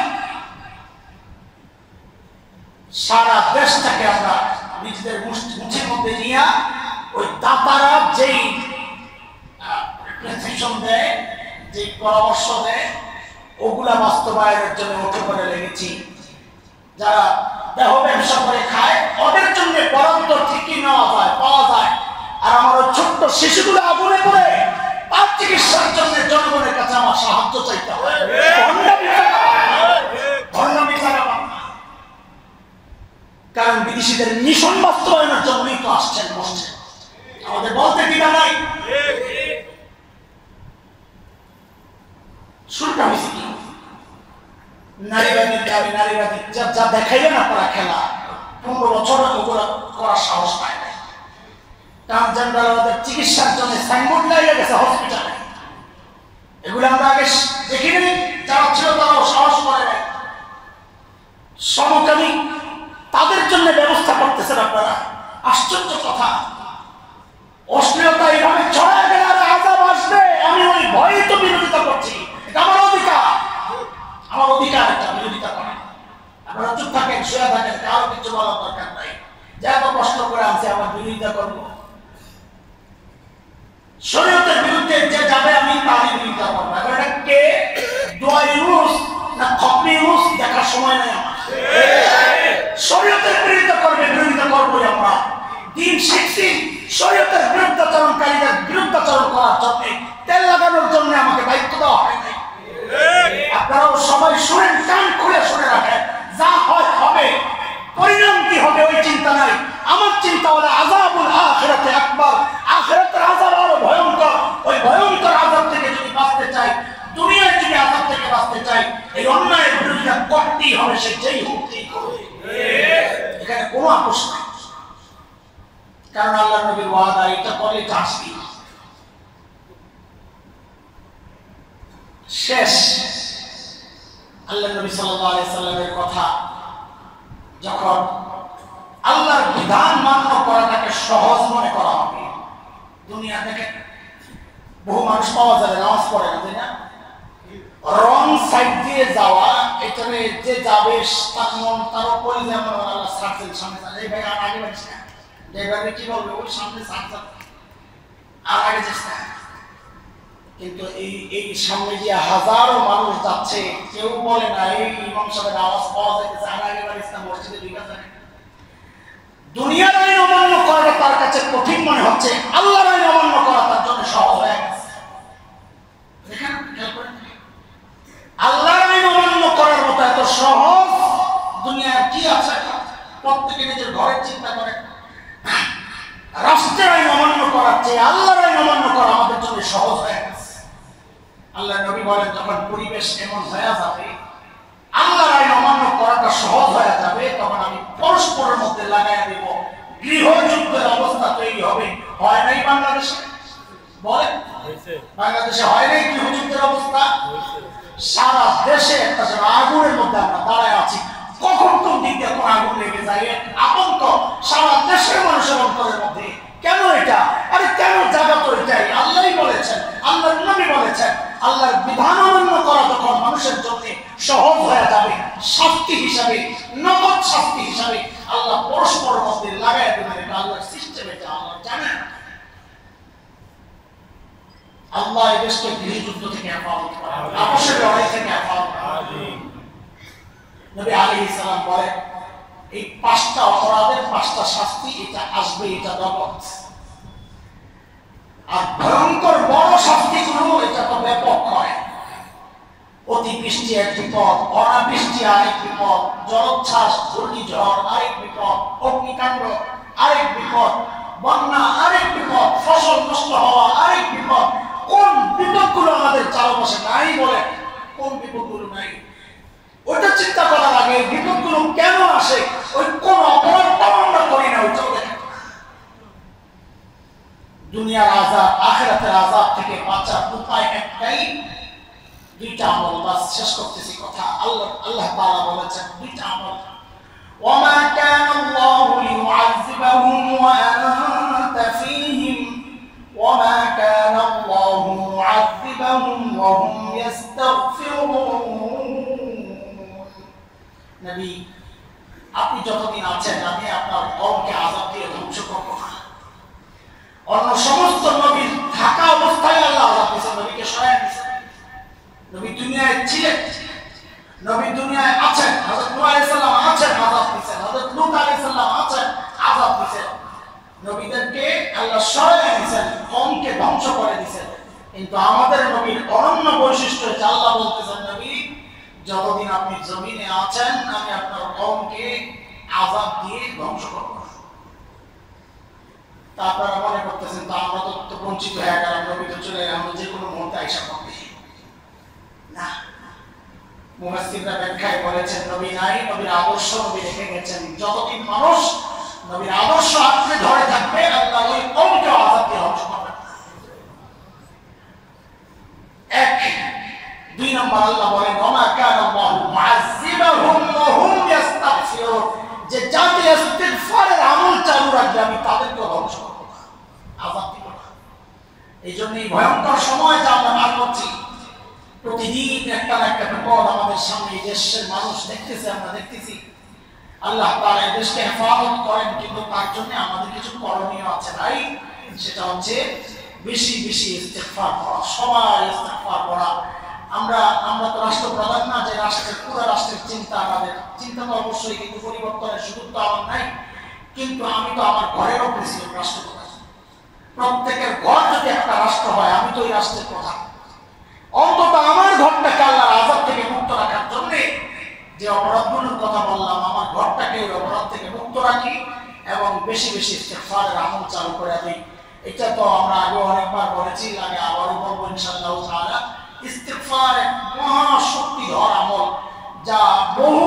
সারা দেশটাকে আমরা নিজেদের মুঠির মধ্যে নিয়ে ওই দাতারা যেই প্রেসক্রিপশন দেয়, যে পরামর্শ দেয়, ওগুলা বাস্তবায়নের জন্য উঠে পড়ে লেগেছি। যারা দেহ ব্যবসা করে খায় ওদের জন্য বরাদ্দ ঠিকই নেওয়া যায়, পাওয়া যায়। আর আমার ওই ছোট্ট শিশুগুলো আগুনে পড়ে তার চিকিৎসার জন্য জনগণের কাছে আমার সাহায্য চাইতে হয়। কারণ বিদেশিদের মিশন বাস্তবায়নের জন্যই তো আসছেন, বসছেন, আমাদের বলতে দ্বিধা নাই। শুরুটা হয়েছে কি, নারীবাদী দাবি, নারীবাদী যা দেখাইলেন আপনারা খেলা, 15 বছর ওগুলো করার সাহস পায় না। ট্রান্সজেন্ডার ওদের চিকিৎসার জন্য সাইনবোর্ড লাগিয়ে গেছে হসপিটালে, এগুলো আমরা আগে দেখিনি, যারা ছিল তারাও সাহস করে নাই। সমকামী তাদের জন্য ব্যবস্থা করতেছেন আপনারা, আশ্চর্য কথা। অশ্লীলতা এইভাবে ছড়ায় গেলে আর আযাব আসবে, আমি ওই ভয়ে তো বিরোধিতা করছি। এটা আমার অধিকার, আমার অধিকার এটা বিরোধিতা করা। আপনারা চুপ থাকেন, শুয়ে থাকেন, কারো কিছু বলার দরকার নাই। যা এত কষ্ট করে আছে আমার বিরোধিতা করবো, শরীয়তের বিরুদ্ধে যে যাবে আমি তারই বিরোধিতা করবো। এখন এটা কে দোয়া ইউনুস না খপনি ইউনুস দেখার সময় নেই আমার। শরীয়তের বিরোধিতা করবে, বিরোধিতা করবোই আমরা। দিন শিখছি, শরীয়তের বিরুদ্ধাচরণকারীদের বিরুদ্ধাচরণ করার জন্য, তেল লাগানোর জন্য আমাকে দায়িত্ব দেওয়া হয় নাই। আপনারাও সবাই শুনেন, কান খুলে শুনে রাখেন, যা হয় হবে, পরিণাম কি হবে ওই চিন্তা নাই। আমার চিন্তা হলো আযাবুল আখিরাতে আকবার, আখিরাতের আযাব আরো ভয়ঙ্কর। ওই ভয়ঙ্কর আযাব থেকে যদি বাঁচতে চাই, দুনিয়ায় যদি আযাব থেকে বাঁচতে চাই, এই অন্যায়ের বিরোধিতা করতেই হবে, সে যেই হোক। এখানে কোনো আপোষ নাই, কারণ আল্লাহ নবীর ওয়াদা, এটা করলে আসবি। শেষ আল্লাহ নবী সাল্লাল্লাহু আলাইহি সাল্লামের কথা, যখন আল্লাহর বিধান মান্য করাটাকে সহজ মনে করা হবে। দুনিয়া থেকে বহু মানুষ পাওয়া যাবে নামাজ পড়ে না, তাই না? রং সাইড দিয়ে যাওয়া, এখানে যে যাবে তার মন, তারও পড়ে যেমন আল্লাহ ছাড়ছেন সামনে, এই ভাই আর আগে বাড়িস না, ড্রাইভারে কি বলবে, ওই সামনে ছাড়ছে আর আগে যাস না। কিন্তু এই সামনে যে হাজারো মানুষ যাচ্ছে, কেউ বলে না এই ইমাম সাহেবের আওয়াজ পাওয়া যাইতেছে, আর আগে বাড়িস না, মসজিদে ঢুকে যায়। দুনিয়ার আইন অমান্য করাটা তার কাছে কঠিন মনে হচ্ছে, আল্লাহর আইন অমান্য করা তার জন্য সহজ হয়ে গেছে। আল্লাহর আইন অমান্য করার মতো এত সহজ দুনিয়ার কি আছে? প্রত্যেকে নিজের ঘরের চিন্তা করে। রাষ্ট্রের আইন অমান্য করার চেয়ে আল্লাহর আইন অমান্য করা আমাদের জন্য সহজ হয়ে গেছে। আল্লাহ নবী বলেন, যখন পরিবেশ এমন হয়ে যাবে, আল্লাহর আইন অমান্য করাটা সহজ হয়ে যাবে, তখন আমি পরস্পরের মধ্যে লাগাই দেব, গৃহযুদ্ধের অবস্থা তৈরি হবে। হয় নাই বাংলাদেশে? বলেন, বাংলাদেশে হয় নাই গৃহযুদ্ধের অবস্থা? সারা দেশে একটা আগুনের মধ্যে আমরা দাঁড়ায় আছি, কখন কোন দিক দিয়ে কোন আগুন লেগে যায়, আতঙ্ক সারা দেশের মানুষের অন্তরের মধ্যে। কেন এটা? আরে কেন জায়গা তো এটাই, আল্লাহই বলেছেন আল্লাহর বিধান অমান্য করা যখন মানুষের জন্য সহজ হয়ে যাবে, শাস্তি হিসাবে, নগদ শাস্তি হিসাবে আল্লাহ পরস্পরের মধ্যে লাগাই দেবেন। এটা আল্লাহর সিস্টেম, এটা আল্লাহ জানেন। আল্লাহ এই দেশকে গৃহযুদ্ধ থেকে হেফাজত করেন, আপসের লড়াই থেকে হেফাজত করেন। নবী আলাইহিস সালাম বলেন এই 5টা অপরাধের 5টা শাস্তি, এটা আসবে, এটা নগদ। আর ভয়ঙ্কর বড় শাস্তিগুলো এটা তো ব্যাপক হয়। অতিবৃষ্টি এক বিপদ, অনাবৃষ্টি আরেক বিপদ, জলোচ্ছ্বাস, ঘূর্ণিঝড় আরেক বিপদ, অগ্নিকাণ্ড আরেক বিপদ, বন্যা আরেক বিপদ, ফসল নষ্ট হওয়া আরেক বিপদ। কোন বিপদগুলো আমাদের চারপাশে নাই বলে? কোন বিপদগুলো নাই? ওইটা চিন্তা করার আগে বিপদগুলো কেন আসে, ওই কোন অপরাধটাও আমরা করি না, ওইটাও দেখেন। দুনিয়ার আযাব, আখিরাতের আযাব থেকে বাঁচার উপায় একটাই, 2টা আমল। বাস শেষ করতেছি কথা। আল্লাহ তাআলা বলেছেন 2টা আমল। ওয়ামা কানা আল্লাহু লিউআযিবাহুম ওয়া আনতা ফীহিম ওয়ামা কানা আল্লাহু মুআযিবাহুম ওয়া হুম ইস্তাগফিরুন। নবী, আপনি যতদিন আছেন আমি আপনার কওমকে আযাব দিয়ে ধ্বংস করব না। অন্য সমস্ত নবীর থাকা অবস্থায় আল্লাহ আযাব দিয়েছেন, নবীকে সরায় দিয়েছেন। নবী দুনিয়ায় ছিলেন, নবী দুনিয়ায় আছেন, হযরত নূহ আলাইহিস সালাম আছেন, আযাব দিয়েছেন। হযরত লূত আলাইহিস সালাম আছেন, আযাব দিয়েছেন। নবীদেরকে আল্লাহ সরায় দিয়েছেন, কওমকে ধ্বংস করে দিয়েছেন। কিন্তু আমাদের নবীর অনন্য বৈশিষ্ট্য হচ্ছে আল্লাহ বলতেছেন, নবী যতদিন আপনি জমিনে আছেন আমি আপনার কওমকে আযাব দিয়ে ধ্বংস করব। আপনারা মনে করতেছেন তো আমরা তো বঞ্চিত হয়ে গেলাম, নবী তো চলে গেলাম, যে কোনো মুহূর্তে আইসা করবে না। মুফাসসিররা ব্যাখ্যায় বলেছেন নবী নাই, নবীর আদর্শ নবী রেখে গেছেন। যতদিন মানুষ নবীর আদর্শ আঁকড়ে ধরে থাকবে আল্লাহ ওই কওমকে আযাব দিয়ে ধ্বংস করবেন। 1 2 নম্বর আল্লাহ বলেন ওমা কানা আল্লাহু মুআযিবাহুম ওয়া হুম ইস্তাগফিরুন, যে জাতি ইস্তিগফারের আমল চালু রাখবে আমি তাদেরকে ধ্বংস করব না, আযাব দিব না। এইজন্যই ভয়ঙ্কর সময় যা আমরা পার করছি, প্রতিদিন একটা না একটা বিপদ আমাদের সামনে এই দেশের মানুষ দেখতেছে, আমরা দেখতেছি। আল্লাহ তাআলা এই দেশকে হেফাজত করেন, কিন্তু তার জন্য আমাদের কিছু করণীয় আছে ভাই। সেটা হচ্ছে বেশি বেশি ইস্তিগফার করা, সবাই ইস্তিগফার করা। আমরা তো রাষ্ট্রপ্রধান না যে রাষ্ট্রের পুরো রাষ্ট্রের চিন্তা, আমাদের চিন্তা তো অবশ্যই, কিন্তু পরিবর্তনের সুযোগ তো আমার নাই। কিন্তু আমি তো আমার ঘরেরও প্রেসিডেন্ট, রাষ্ট্রপ্রধান। প্রত্যেকের ঘর যদি একটা রাষ্ট্র হয়, আমি তো ওই রাষ্ট্রের প্রধান। অন্তত আমার ঘরটাকে আল্লাহর আযাব থেকে মুক্ত রাখার জন্য যে অপরাধগুলোর কথা বললাম, আমার ঘরটাকে ওই অপরাধ থেকে মুক্ত রাখি এবং বেশি বেশি ইস্তিগফারের আমল চালু করে দিই। এটা তো আমরা আগে অনেকবার বলেছি, আগে আবারও বলবো ইনশাআল্লাহ তাআলা। ইস্তিগফার এক মহা শক্তিধর আমল, যা বহু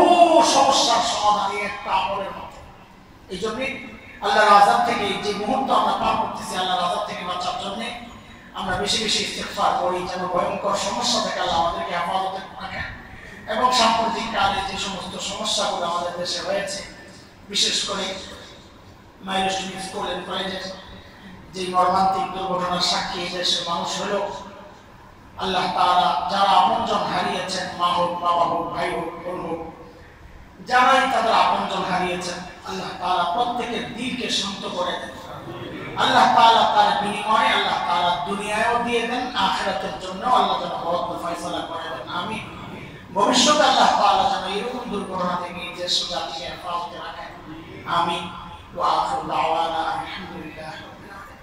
সমস্যার সমাধানে একটা আমলের মতো। এই জন্যই আল্লাহর আযাব থেকে যে মুহূর্ত আমরা পার করতেছি, আল্লাহর আযাব থেকে বাঁচার জন্য আমরা বেশি বেশি ইস্তিগফার করি, যেন ভয়ঙ্কর সমস্যা থেকে আল্লাহ আমাদেরকে হেফাজতে রাখেন। এবং সাম্প্রতিক কালে যে সমস্ত সমস্যাগুলো আমাদের দেশে হয়েছে, বিশেষ করে মাইলস্টোন স্কুল এন্ড কলেজের যে মর্মান্তিক দুর্ঘটনার সাক্ষী দেশের মানুষ হলো, আল্লাহ তাআলা যারা আপনজন হারিয়েছেন, মা হোক, বাবা হোক, ভাই হোক, বোন হোক, যারাই তাদের আপনজন হারিয়েছেন, আল্লাহ তাআলা প্রত্যেকের দিলকে শান্ত করে দেন। আল্লাহ তাআলা তার বিনিময়ে আল্লাহ তাআলা দুনিয়ায়ও দিয়ে দেন, আখিরাতের জন্য আল্লাহ যেন বড় ফয়সালা করে দেন। আমি ভবিষ্যতে আল্লাহ তাআলা যেন এরকম দুর্ঘটনা থেকে দেশ জাতিকে হেফাজতে রাখেন। আমিন। ওয়া আখিরু দাওয়ানা আলহামদুলিল্লাহ রাব্বিল আলামিন।